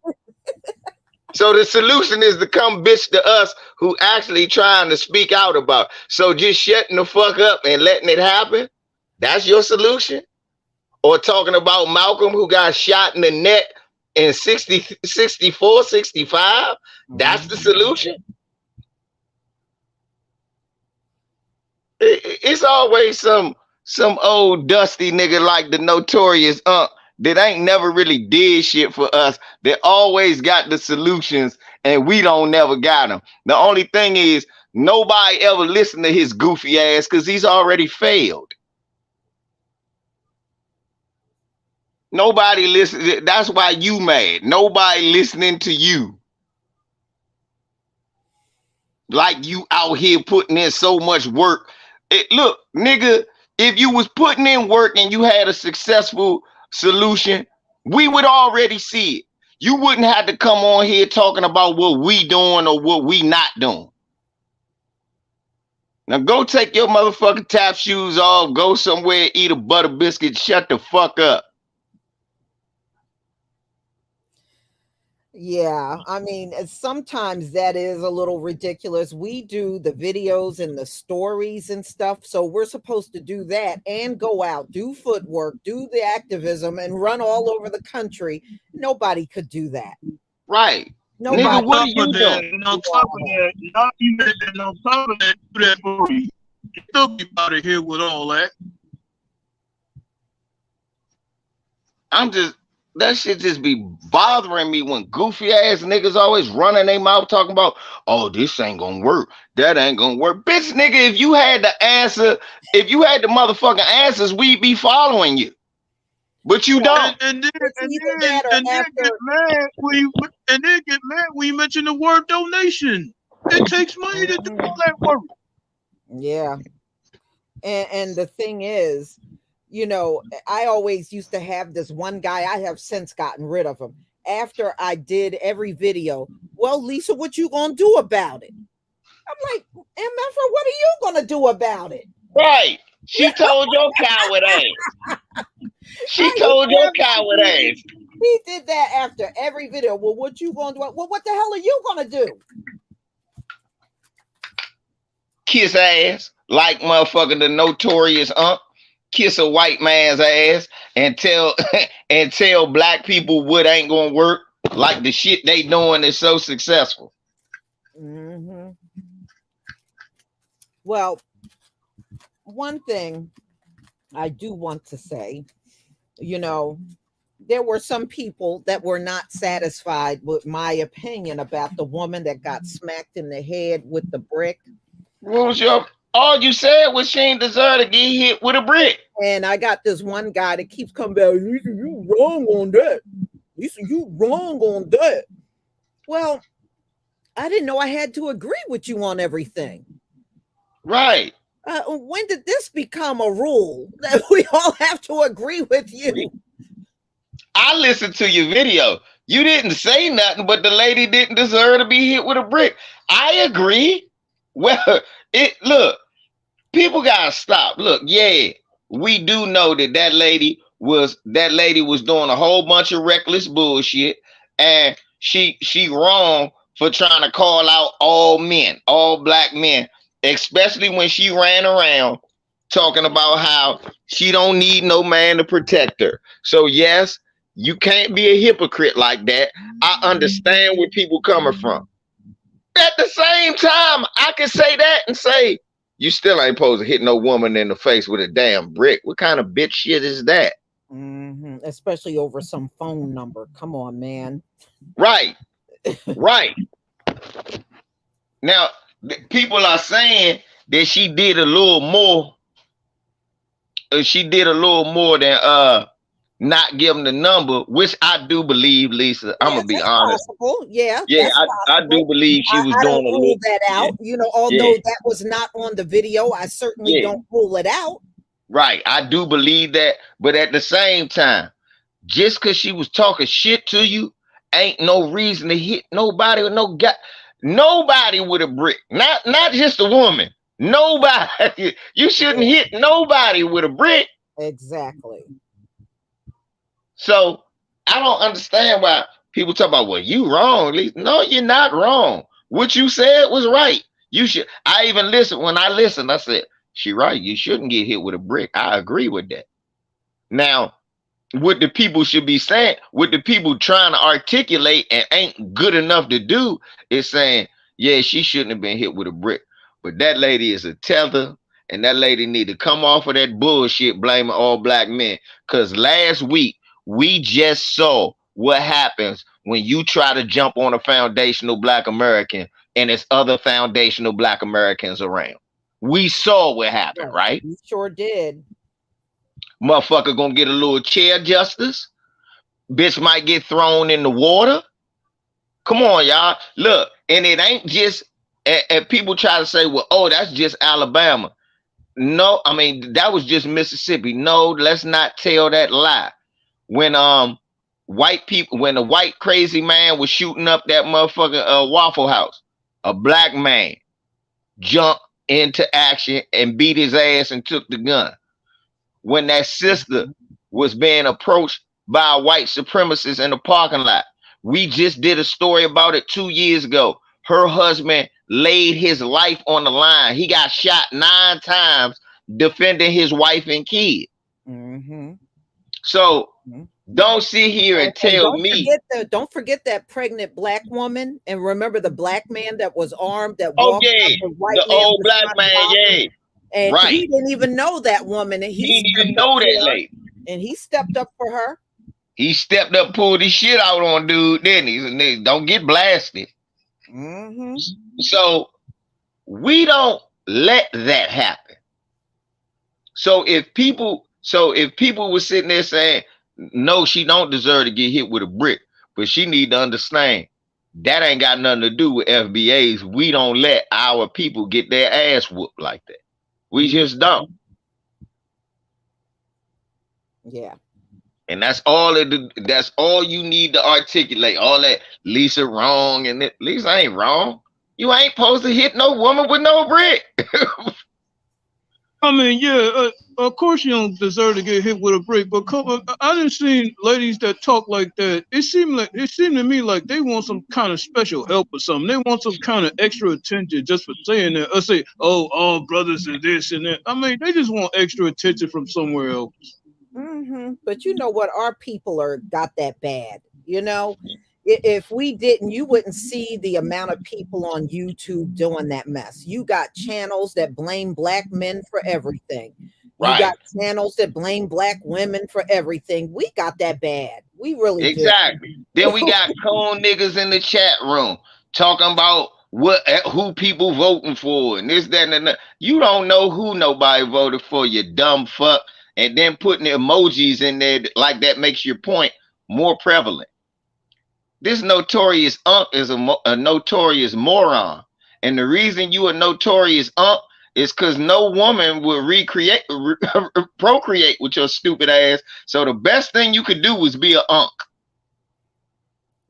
So the solution is to come bitch to us who actually trying to speak out about it. So just shutting the fuck up and letting it happen, that's your solution? Or talking about Malcolm who got shot in the neck in 64, 65, that's the solution? It's always some old dusty nigga like the notorious that ain't never really did shit for us. They always got the solutions and we don't never got them. The only thing is nobody ever listened to his goofy ass because he's already failed. Nobody listen. That's why you mad. Nobody listening to you. Like you out here putting in so much work. Look, nigga, if you was putting in work and you had a successful solution, we would already see it. You wouldn't have to come on here talking about what we doing or what we not doing. Now go take your motherfucking tap shoes off, go somewhere, eat a butter biscuit, shut the fuck up. Yeah, I mean, sometimes that is a little ridiculous. We do the videos and the stories and stuff, so we're supposed to do that and go out, do footwork, do the activism, and run all over the country. Nobody could do that. Right. Nobody. Nigga, what are you doing? And on top of that, do that for you. You still be out of here with all that. That shit just be bothering me when goofy ass niggas always running their mouth talking about, oh, this ain't gonna work. That ain't gonna work. Bitch, nigga, if you had the answer, if you had the motherfucking answers, we'd be following you. But you don't. And then get mad when you mention the word donation. It takes money to do all that work. Yeah. And the thing is, I always used to have this one guy. I have since gotten rid of him. After I did every video, well, Lisa, what you gonna do about it? I'm like, MF, what are you gonna do about it? Right. She told your coward ass. She told your coward ass. He did that after every video. Well, what you gonna do? Well, what the hell are you gonna do? Kiss ass. like motherfucking the notorious kiss a white man's ass and tell and tell black people what ain't gonna work, like the shit they doing is so successful. Mm-hmm. Well, one thing I do want to say, you know, there were some people that were not satisfied with my opinion about the woman that got smacked in the head with the brick. What was your all you said was she ain't deserve to get hit with a brick. And I got this one guy that keeps coming back, Lisa, you wrong on that. Lisa, you wrong on that. Well, I didn't know I had to agree with you on everything. Right. When did this become a rule that we all have to agree with you? I listened to your video. You didn't say nothing, but the lady didn't deserve to be hit with a brick. I agree. Well, look, people gotta stop. Look, yeah, we do know that lady was doing a whole bunch of reckless bullshit, and she wrong for trying to call out all men, all black men, especially when she ran around talking about how she don't need no man to protect her. So yes, you can't be a hypocrite like that. I understand where people coming from. At the same time, I can say that and say, you still ain't supposed to hit no woman in the face with a damn brick. What kind of bitch shit is that? Mm-hmm. Especially over some phone number. Come on, man. Right. Right. Now, people are saying that she did a little more. She did a little more than not give them the number, which I do believe, Lisa. I'm gonna be honest. Possible. Yeah, I do believe she was I doing don't a rule little that out. You know, although that was not on the video, I certainly don't rule it out. Right, I do believe that, but at the same time, just because she was talking shit to you, ain't no reason to hit nobody with nobody with a brick. Not just a woman. Nobody. You shouldn't hit nobody with a brick. Exactly. So I don't understand why people talk about, well, you wrong. No, you're not wrong. What you said was right. You should. I even listened. When I listened, I said, she right. You shouldn't get hit with a brick. I agree with that. Now, what the people should be saying, what the people trying to articulate and ain't good enough to do is saying, yeah, she shouldn't have been hit with a brick. But that lady is a tether, and that lady need to come off of that bullshit blaming all black men. Because last week, we just saw what happens when you try to jump on a foundational black American and there's other foundational black Americans around. We saw what happened, right? You sure did. Motherfucker gonna get a little chair justice. Bitch might get thrown in the water. Come on, y'all. Look, and it ain't just, and people try to say, well, oh, that's just Alabama. No, I mean, that was just Mississippi. No, let's not tell that lie. When when a white crazy man was shooting up that motherfucking Waffle House, a black man jumped into action and beat his ass and took the gun. When that sister was being approached by a white supremacist in the parking lot, we just did a story about it 2 years ago. Her husband laid his life on the line. He got shot 9 times defending his wife and kid. Mm-hmm. So don't sit here and tell me. Don't forget that pregnant black woman, and remember the black man that was armed that walked up the white the old black man, and right. He didn't even know that woman, and he didn't even know that lady, and he stepped up for her. He stepped up, pulled his shit out on dude, didn't he? Don't get blasted. Mm-hmm. So we don't let that happen. So if people were sitting there saying, no, she don't deserve to get hit with a brick, but she need to understand that ain't got nothing to do with FBAs. We don't let our people get their ass whooped like that. We just don't. Yeah. And that's all you need to articulate. All that Lisa wrong, and Lisa ain't wrong. You ain't supposed to hit no woman with no brick. I mean, yeah, of course you don't deserve to get hit with a brick, but I didn't see ladies that talk like that. It seemed to me like they want some kind of special help or something. They want some kind of extra attention just for saying that. Or say, oh, all brothers and this and that. I mean, they just want extra attention from somewhere else. But you know what? Our people got that bad. You know, if we didn't, you wouldn't see the amount of people on YouTube doing that mess. You got channels that blame black men for everything. You got channels that blame black women for everything. We got that bad. We really exactly. Then we got coon niggas in the chat room talking about who people voting for and this, that, and that. You don't know who nobody voted for, you dumb fuck. And then putting emojis in there like that makes your point more prevalent. This notorious is a notorious moron. And the reason you a notorious is because no woman will procreate with your stupid ass. So the best thing you could do was be a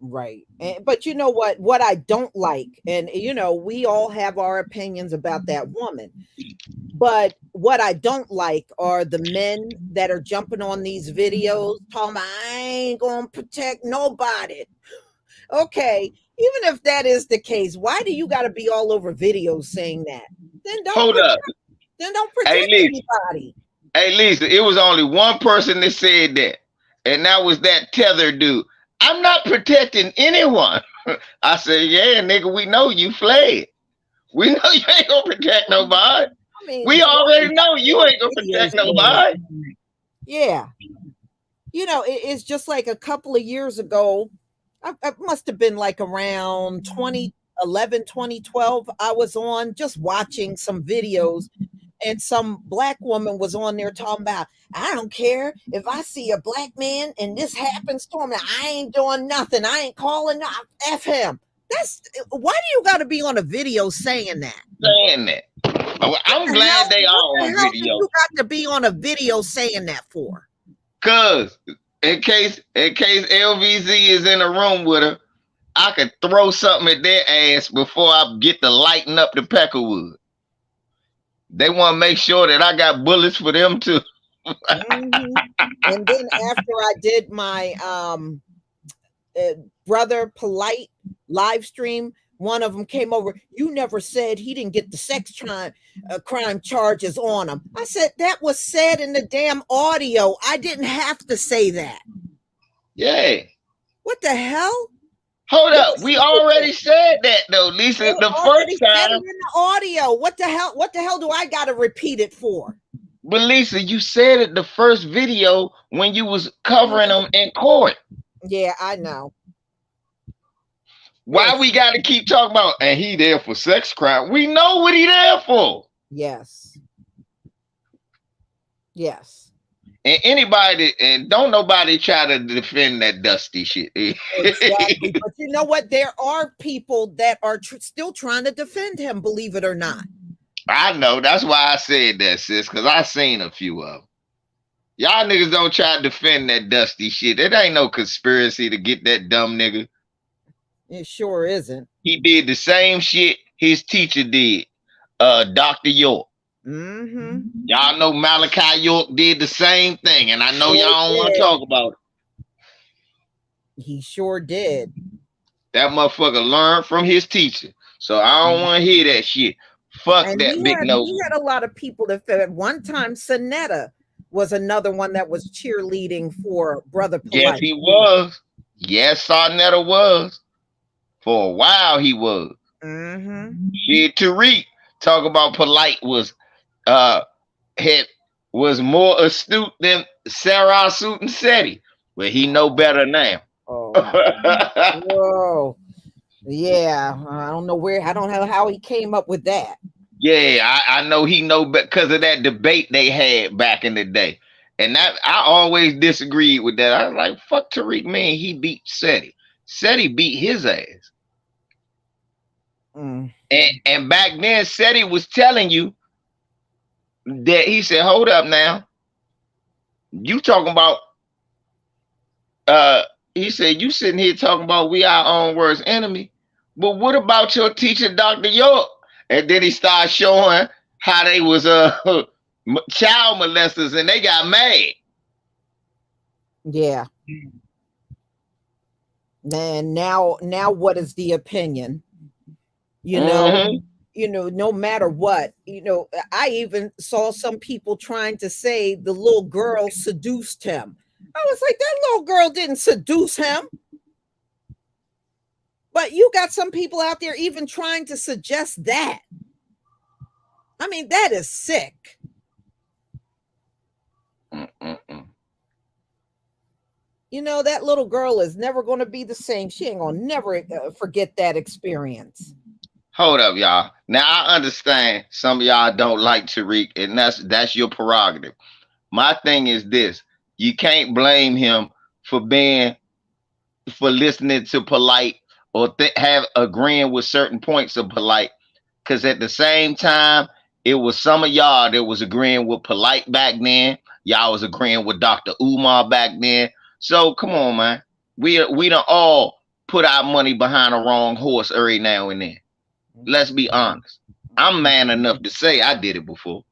Right. But you know what I don't like, and you know, we all have our opinions about that woman. But what I don't like are the men that are jumping on these videos talking about, I ain't gonna protect nobody. Okay, even if that is the case, why do you got to be all over videos saying that? Then don't protect anybody. Hey, Lisa, it was only one person that said that, and that was that tether dude. I'm not protecting anyone. I said, yeah, nigga, we know you fled. We know you ain't gonna protect nobody. I mean, we already know you ain't gonna protect nobody. Yeah. You know, it's just like a couple of years ago, I must have been like around 2011, 2012. I was on just watching some videos, and some black woman was on there talking about, I don't care if I see a black man and this happens to him, I ain't doing nothing. I ain't calling F him. Why do you got to be on a video saying that? I'm glad they are on video. You got to be on a video saying that for? Cause in case LVZ is in a room with her, I could throw something at their ass before I get to lighten up the Peckerwood. They want to make sure that I got bullets for them too. And then after I did my brother polite live stream, one of them came over. You never said he didn't get the sex crime charges on him. I said that was said in the damn audio. I didn't have to say that. Yeah. What the hell? Hold up. We already said that though, Lisa. The first time in the audio. What the hell? What the hell do I got to repeat it for? But Lisa, you said it the first video when you was covering them in court. Yeah, I know. Why we got to keep talking about, and he there for sex crime? We know what he there for. Yes. Yes. And don't nobody try to defend that dusty shit. Exactly. But you know what? There are people that are still trying to defend him, believe it or not. I know. That's why I said that, sis, because I seen a few of them. Y'all niggas don't try to defend that dusty shit. It ain't no conspiracy to get that dumb nigga. It sure isn't. He did the same shit his teacher did, Dr. York. Y'all know Malachi York did the same thing, and I know y'all don't want to talk about it. He sure did. That motherfucker learned from his teacher, so I don't want to hear that shit. Fuck and that big nose. He had a lot of people that at one time. Sonetta was another one that was cheerleading for Brother Polite. Yes, he was. Yes, Sonetta was. For a while, he was. Shit, Tariq talk about Polite was more astute than Sarah Suit Seti, but he know better now. Whoa. Yeah, I don't know how he came up with that. Yeah, I know he know because of that debate they had back in the day. And that I always disagreed with that. I was like, fuck Tariq, man, he beat Seti. Seti beat his ass. And back then, Seti was telling you that he said, hold up now. You talking about he said, you sitting here talking about we our own worst enemy. But what about your teacher, Dr. York? And then he started showing how they was child molesters, and they got mad. Yeah. And now what is the opinion? You know, no matter what, I even saw some people trying to say the little girl seduced him. I was like, that little girl didn't seduce him. But you got some people out there even trying to suggest that. I mean, that is sick. That little girl is never going to be the same. She ain't going to never forget that experience. Hold up, y'all. Now I understand some of y'all don't like Tariq, and that's your prerogative. My thing is this: you can't blame him for listening to Polite or have agreeing with certain points of Polite, because at the same time, it was some of y'all that was agreeing with Polite back then. Y'all was agreeing with Dr. Umar back then. So come on, man. We done all put our money behind the wrong horse every now and then. Let's be honest. I'm man enough to say I did it before.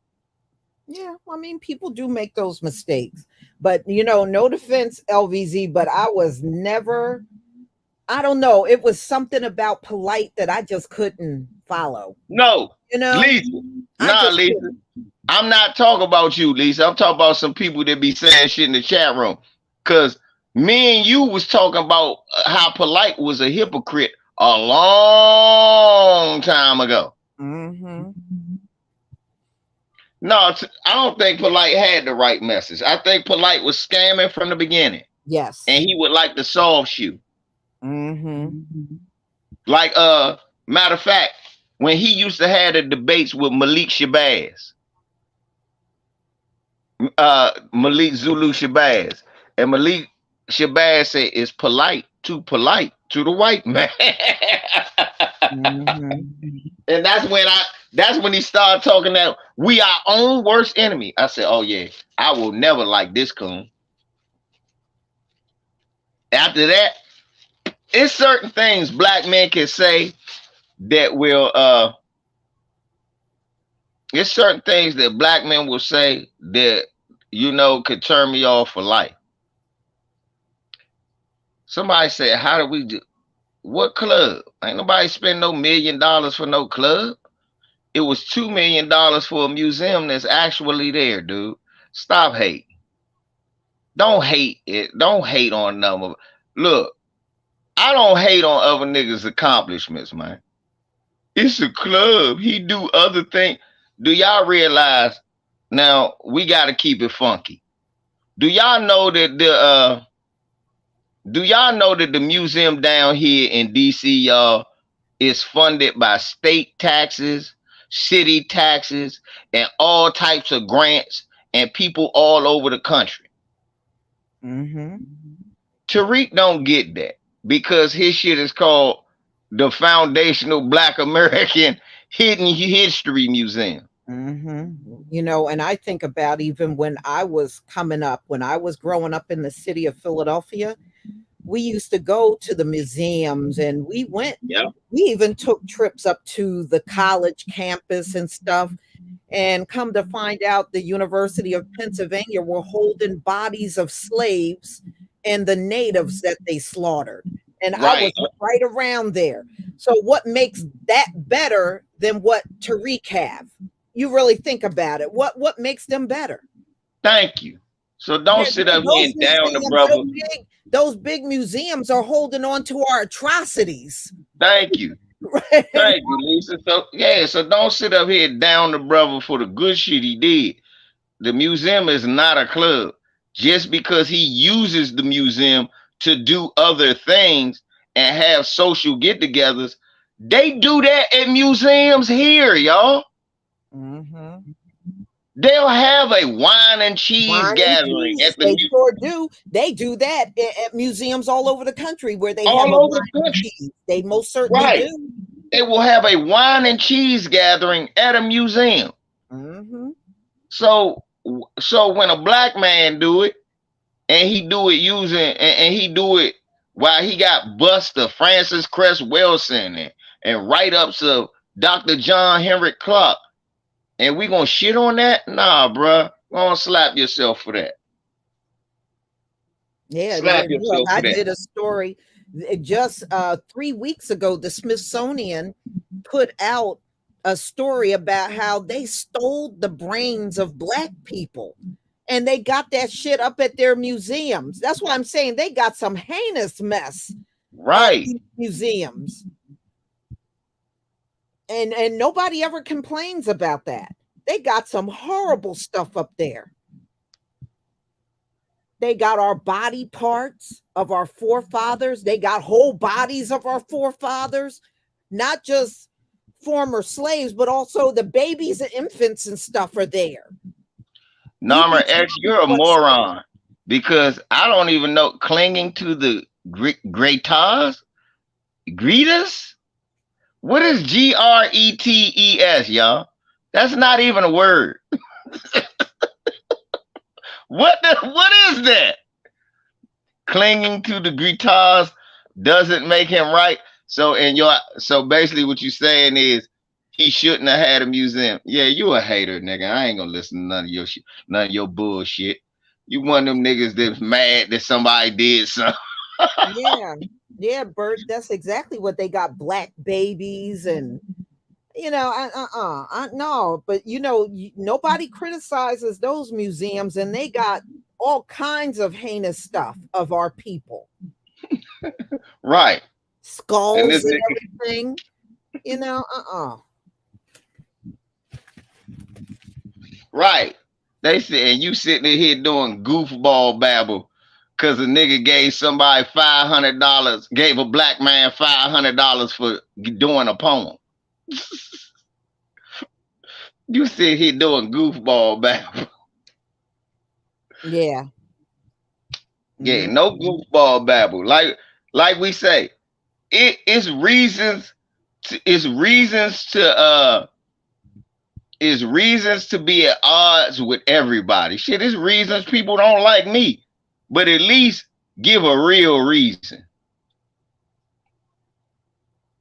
Yeah, I mean, people do make those mistakes. But, no defense, LVZ, but I was never, I don't know. It was something about Polite that I just couldn't follow. No, Lisa. Lisa. I'm not talking about you, Lisa. I'm talking about some people that be saying shit in the chat room. Because me and you was talking about how Polite was a hypocrite a long time ago. No, I don't think Polite had the right message. I think Polite was scamming from the beginning. Yes. And he would like to soft shoe. Like, matter of fact, when he used to have the debates with Malik Shabazz, Malik Zulu Shabazz, and Malik Shabazz said, it's polite to the white man. And that's when he started talking that we our own worst enemy. I said, oh yeah, I will never like this coon. After that, it's certain things black men can say that will it's certain things that black men will say that could turn me off for life. Somebody said, how do we do what club? Ain't nobody spend no $1 million for no club. It was $2 million for a museum that's actually there, dude. Stop hating. Don't hate it. Don't hate on them. Look, I don't hate on other niggas' accomplishments, man. It's a club. He do other things. Do y'all realize now we got to keep it funky? Do y'all know that the museum down here in DC, y'all, is funded by state taxes, city taxes, and all types of grants and people all over the country? Tariq don't get that because his shit is called the Foundational Black American Hidden History Museum. And I think about even when I was growing up in the city of Philadelphia, we used to go to the museums and we even took trips up to the college campus and stuff. And come to find out, the University of Pennsylvania were holding bodies of slaves and the natives that they slaughtered. And I was right around there. So what makes that better than what Tariq have? You really think about it. What makes them better? Thank you. So don't sit up here and down the brother. Those big museums are holding on to our atrocities. Thank you. Right. Thank you, Lisa. So don't sit up here down the brother for the good shit he did. The museum is not a club. Just because he uses the museum to do other things and have social get-togethers, they do that at museums here, y'all. They'll have a wine and cheese gathering at the They sure do. They do that at museums all over the country where they all have over the country. They most certainly do. They will have a wine and cheese gathering at a museum. So when a black man do it, and he do it while he got Buster Francis Cress Wilson and write-ups of Dr. John Henrik Clarke and we gonna shit on that? Nah, bruh. Go on, slap yourself for that. Yeah, Slap look, yourself I for that. did a story just 3 weeks ago. The Smithsonian put out a story about how they stole the brains of Black people, and they got that shit up at their museums. That's why I'm saying they got some heinous mess Right. in museums, and nobody ever complains about that. They got some horrible stuff up there. They got our body parts of our forefathers. They got whole bodies of our forefathers, not just former slaves, but also the babies and infants and stuff are there. Norma X, you're a moron, because I don't even know. Clinging to the gretas? Greetas? What is Gretes, y'all? That's not even a word. What is that? Clinging to the greetas doesn't make him right. So basically what you're saying is he shouldn't have had a museum. Yeah, you a hater, nigga. I ain't gonna listen to none of your shit, none of your bullshit. You one of them niggas that's mad that somebody did something. Yeah, Bert, that's exactly what they got. Black babies, and no, but nobody criticizes those museums, and they got all kinds of heinous stuff of our people. Right. Skulls and everything. Right. They said, and you sitting here doing goofball babble because a nigga gave somebody $500, gave a black man $500 for doing a poem. You sit here doing goofball babble. Yeah. Yeah, no goofball babble. Like we say, it's reasons to be at odds with everybody. Shit, it's reasons people don't like me, but at least give a real reason.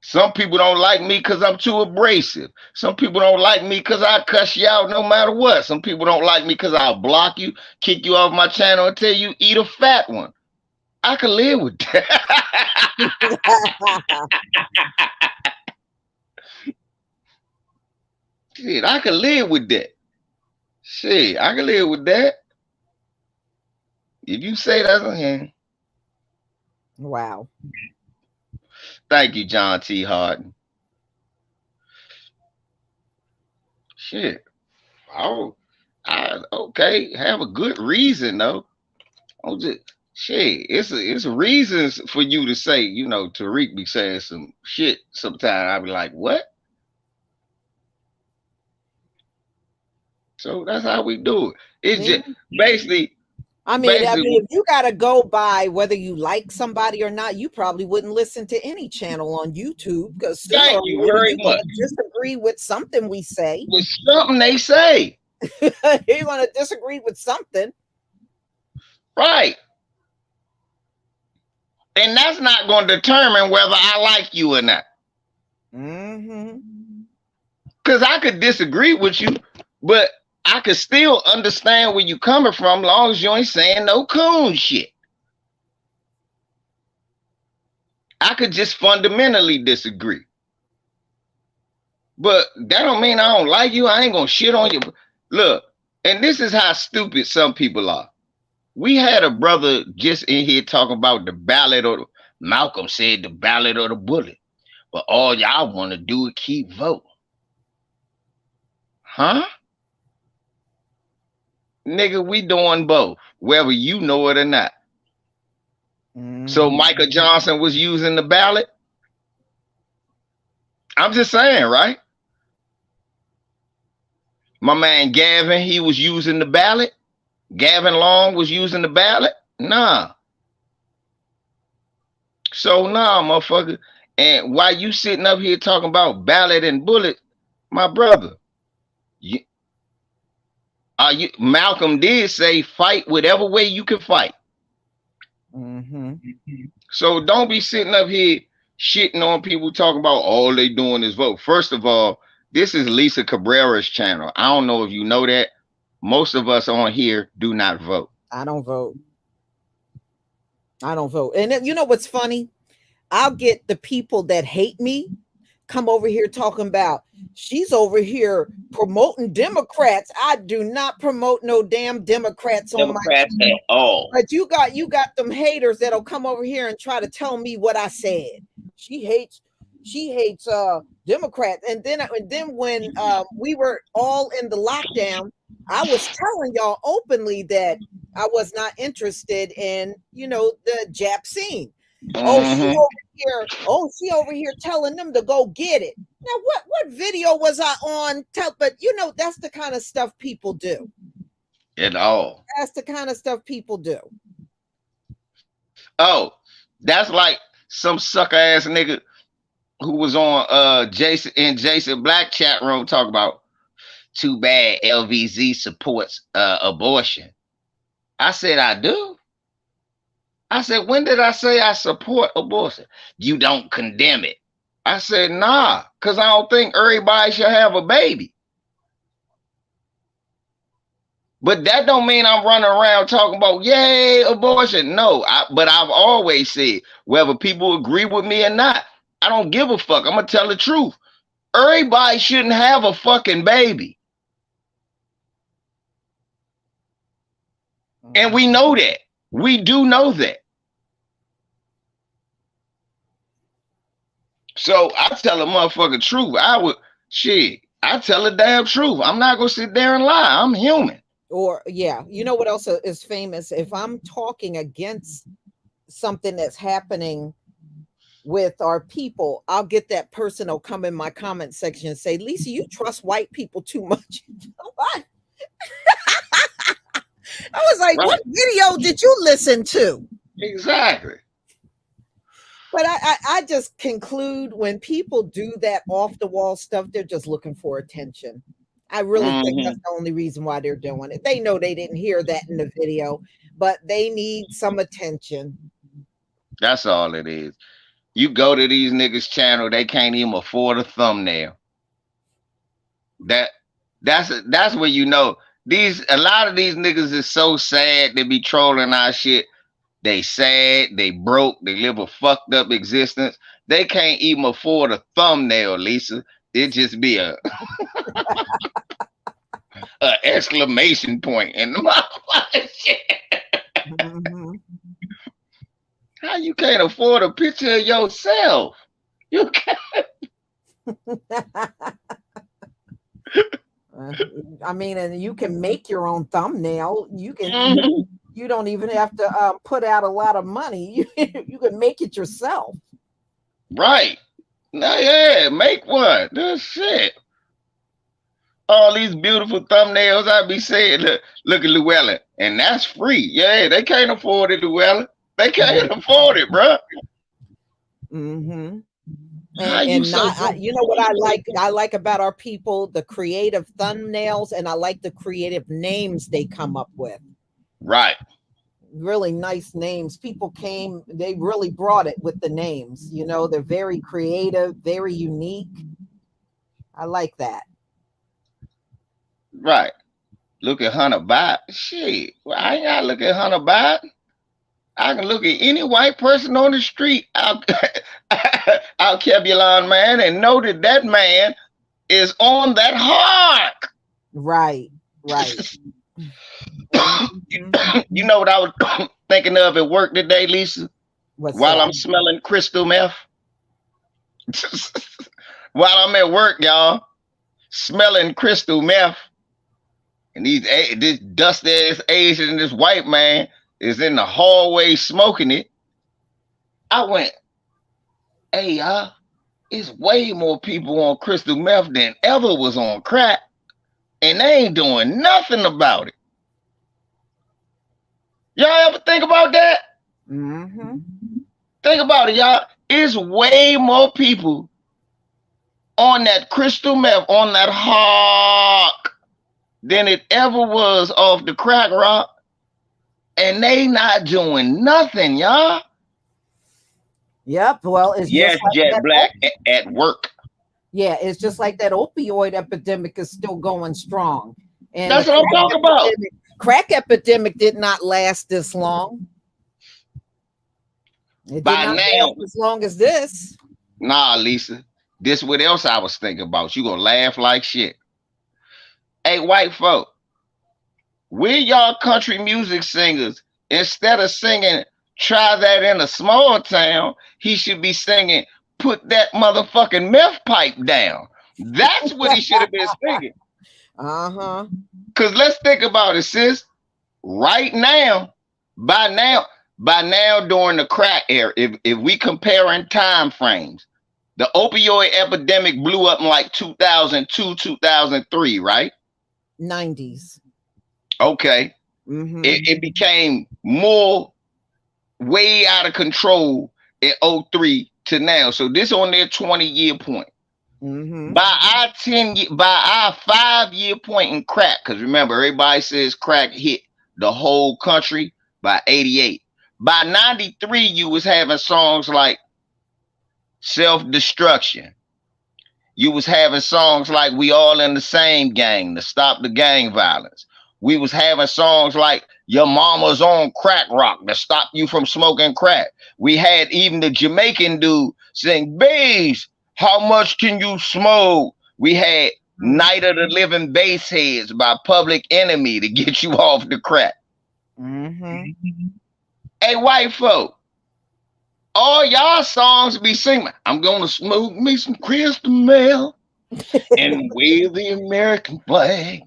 Some people don't like me because I'm too abrasive. Some people don't like me because I cuss you out no matter what. Some people don't like me because I'll block you, kick you off my channel, and tell you eat a fat one. I can live with that. Shit, I can live with that. Shit, I can live with that. If you say that's on him. Wow. Thank you, John T. Harden. Shit. Okay, have a good reason though. It's reasons for you to say, Tariq be saying some shit sometimes. I be like, what? So that's how we do it. It's just basically. I mean, if you got to go by whether you like somebody or not, you probably wouldn't listen to any channel on YouTube, because thank you very much. Disagree with something we say. With something they say. You're going to disagree with something. Right. And that's not going to determine whether I like you or not. Because I could disagree with you, but I could still understand where you coming from, as long as you ain't saying no coon shit. I could just fundamentally disagree. But that don't mean I don't like you. I ain't gonna shit on you. Look, and this is how stupid some people are. We had a brother just in here talking about the ballot, or Malcolm said the ballot or the bullet. But all y'all want to do is keep voting. Huh? Nigga, we doing both, whether you know it or not. So Michael Johnson was using the ballot? I'm just saying, right? My man Gavin, he was using the ballot? Gavin Long was using the ballot? Nah. So nah, motherfucker. And while you sitting up here talking about ballot and bullet, my brother, Malcolm did say fight whatever way you can fight. So don't be sitting up here shitting on people talking about all they doing is vote. First of all, This is Lisa Cabrera's channel. I don't know if you know that. Most of us on here do not vote. I don't vote. I don't vote. And then, you know what's funny? I'll get the people that hate me come over here talking about she's over here promoting Democrats. I do not promote no damn Democrats on my channel. At all. But you got them haters that'll come over here and try to tell me what I said. She hates Democrats. And then when we were all in the lockdown, I was telling y'all openly that I was not interested in, the Jap scene. She over here telling them to go get it. Now, what video was I on? But that's the kind of stuff people do. At all. That's the kind of stuff people do. Oh, that's like some sucker ass nigga who was on Jason Black chat room talking about too bad LVZ supports abortion. I said I do. I said, when did I say I support abortion? You don't condemn it. I said, nah, because I don't think everybody should have a baby. But that don't mean I'm running around talking about, yay, abortion. No, but I've always said, whether people agree with me or not, I don't give a fuck. I'm going to tell the truth. Everybody shouldn't have a fucking baby. And we know that. We do know that. So I tell a motherfucking truth. I tell the damn truth. I'm not going to sit there and lie. I'm human. Or, yeah, you know what else is famous? If I'm talking against something that's happening with our people, I'll get that person will come in my comment section and say, Lisa, you trust white people too much. What? I was like, right. What video did you listen to? Exactly. But I just conclude when people do that off the wall stuff, they're just looking for attention. I really think that's the only reason why they're doing it. They know they didn't hear that in the video, but they need some attention. That's all it is. You go to these niggas' channel, they can't even afford a thumbnail. That's where you know a lot of these niggas is so sad they be trolling our shit. They sad, they broke, they live a fucked up existence. They can't even afford a thumbnail, Lisa. It just be a exclamation point in the motherfucking shit. How you can't afford a picture of yourself? You can't. I mean, and you can make your own thumbnail. You can. You don't even have to put out a lot of money. You can make it yourself. Right. Now, yeah, make one. That's shit. All these beautiful thumbnails I be saying, look at Llewellyn, and that's free. Yeah, they can't afford it, Llewellyn. They can't afford it, bro. Mm-hmm. And not, you know what I like? I like about our people, the creative thumbnails, and I like the creative names they come up with. Right. Really nice names. People came, they really brought it with the names. You know, they're very creative, very unique. I like that. Right. Look at Hunter Biden. Shit. Well, I ain't gotta look at Hunter Biden. I can look at any white person on the street out Kebulon, man, and know that man is on that hawk. Right. You know what I was thinking of at work today, Lisa? What's While that? I'm smelling crystal meth. While I'm at work, y'all, smelling crystal meth. And this dusty ass Asian and this white man is in the hallway smoking it. I went, hey, y'all, it's way more people on crystal meth than ever was on crack. And they ain't doing nothing about it. Y'all ever think about that? Mm-hmm. Think about it, y'all. It's way more people on that crystal meth, on that hawk, than it ever was off the crack rock. And they not doing nothing, y'all. Yep. Well, it's yes, just like Jet that. Black at work. Yeah, it's just like that opioid epidemic is still going strong. And That's the what I'm talking about. crack epidemic did not last this long. It did By not now, last as long as this. nah, Lisa. This what else I was thinking about. You gonna laugh like shit. Hey, white folk, we y'all country music singers, instead of singing "Try That in a Small Town," he should be singing "Put That Motherfucking Meth Pipe Down." That's what he should have been singing. Uh-huh. Cause let's think about it, sis. Right now, by now during the crack era, if we comparing time frames, the opioid epidemic blew up in like 2002, 2003, right? 90s. Okay. Mm-hmm. It became more way out of control in '03 to now. So this on their 20-year point. Mm-hmm. By our 5-year point in crack, because remember, everybody says crack hit the whole country by '88. By '93, you was having songs like Self-Destruction. You was having songs like We All in the Same Gang to stop the gang violence. We was having songs like Your Mama's on Crack Rock to stop you from smoking crack. We had even the Jamaican dude sing, "Bass, how much can you smoke?" We had Night of the Living Bass Heads by Public Enemy to get you off the crack. Mm-hmm. Hey, white folk, all y'all songs be singing, "I'm gonna smoke me some crystal meth and wave the American flag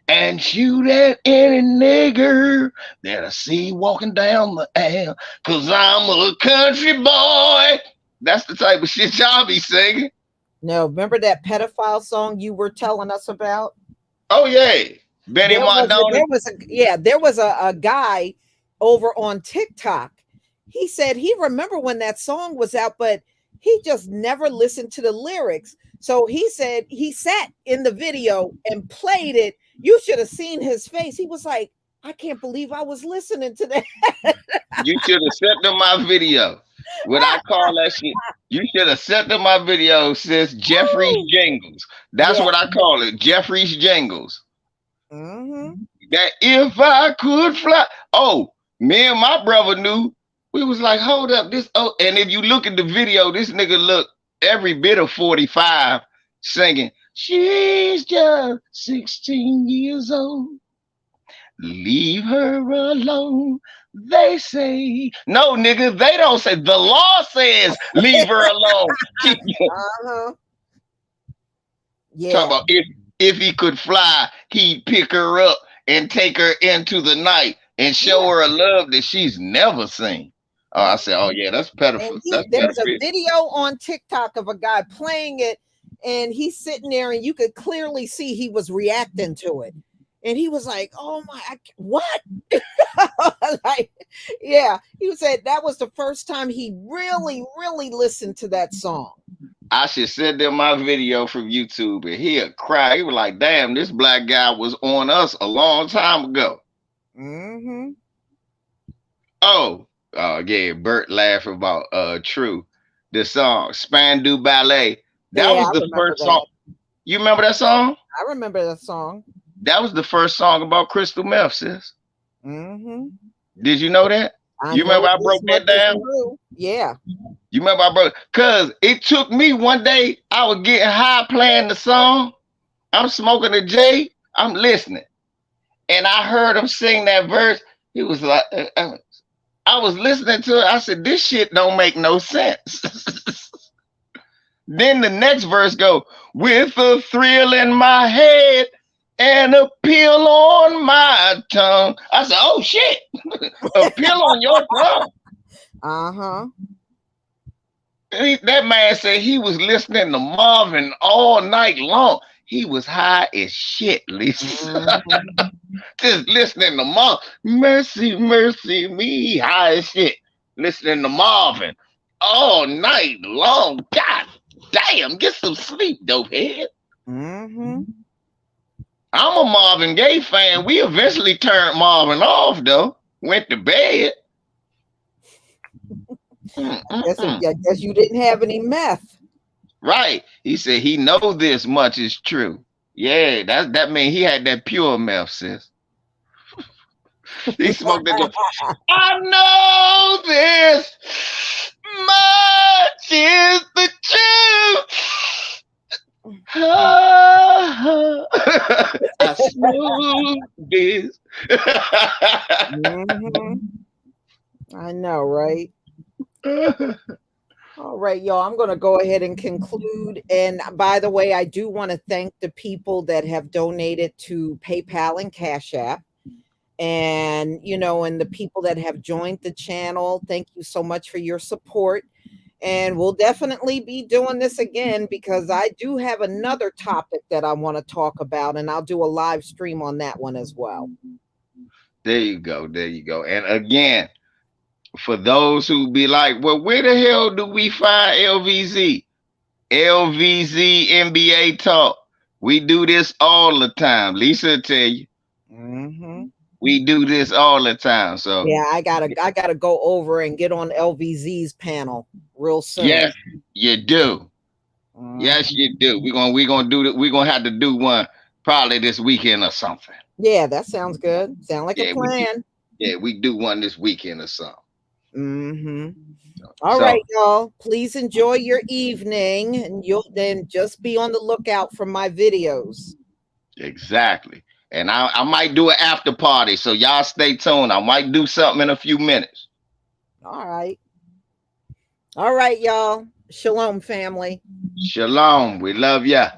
and shoot at any nigger that I see walking down the aisle, cause I'm a country boy." That's the type of shit y'all be singing. No, remember that pedophile song you were telling us about? Oh yeah, Benny Maradona. There was a guy over on TikTok. He said he remember when that song was out, but he just never listened to the lyrics. So he said he sat in the video and played it. You should have seen his face. He was like, I can't believe I was listening to that. You should have sent them my video. What I call that shit. You should have sent them my video, sis. Jeffrey's Jingles. That's what I call it. Jeffrey's Jingles. Mm-hmm. That if I could fly. Oh, me and my brother knew. We was like, hold up, this. Oh, and if you look at the video, this nigga look every bit of 45 singing, "She's just 16 years old. Leave her alone." They say, no, nigga, they don't say. The law says leave her alone. Uh-huh. Yeah. Talk about if he could fly, he'd pick her up and take her into the night and show her a love that she's never seen. Oh, I said, oh yeah, that's pedophile. There's a video on TikTok of a guy playing it, and he's sitting there, and you could clearly see he was reacting to it. And he was like, "Oh my, what?" Like, yeah, he said that was the first time he really, really listened to that song. I should send them my video from YouTube, and he'll cry. He was like, "Damn, this black guy was on us a long time ago." Mm-hmm. Oh, yeah, Bert laughing about True, the song Spandu Ballet. That was the first song. You remember that song? I remember that song. That was the first song about crystal meth, sis. Mm-hmm. Did you know that? You remember I broke that down? Yeah. You remember I broke, cause it took me one day, I was getting high playing the song. I'm smoking a J, I'm listening. And I heard him sing that verse. He was like, I was listening to it. I said, this shit don't make no sense. Then the next verse go, with a thrill in my head and a pill on my tongue. I said, oh shit, a pill on your tongue. Uh-huh. That man said he was listening to Marvin all night long. He was high as shit, Lisa. Mm-hmm. Just listening to Marvin. Mercy, mercy me, high as shit. Listening to Marvin all night long. God damn, get some sleep, dope head. Mm-hmm. I'm a Marvin Gaye fan. We eventually turned Marvin off, though. Went to bed. I guess you didn't have any meth. Right. He said he know this much is true. Yeah, that mean he had that pure meth, sis. He smoked it. I know this much is the truth. I smoke this. Mhm. I know, right? All right, y'all. I'm going to go ahead and conclude. And by the way, I do want to thank the people that have donated to PayPal and Cash App. And, you know, and the people that have joined the channel. Thank you so much for your support. And we'll definitely be doing this again because I do have another topic that I want to talk about. And I'll do a live stream on that one as well. There you go. There you go. And again, for those who be like, well, where the hell do we find LVZ? LVZ NBA Talk. We do this all the time. Lisa will tell you. Mm-hmm. We do this all the time. So yeah, I gotta go over and get on LVZ's panel real soon. yes, you do. Mm-hmm. Yes, you do. We're gonna do that. We're gonna have to do one probably this weekend or something. Yeah, that sounds good. Sound like a plan. We do one this weekend or something. Mm-hmm. All right, y'all. Please enjoy your evening, and you'll then just be on the lookout for my videos. Exactly. And I might do an after party, so y'all stay tuned. I might do something in a few minutes. All right. All right, y'all. Shalom, family. Shalom. We love ya.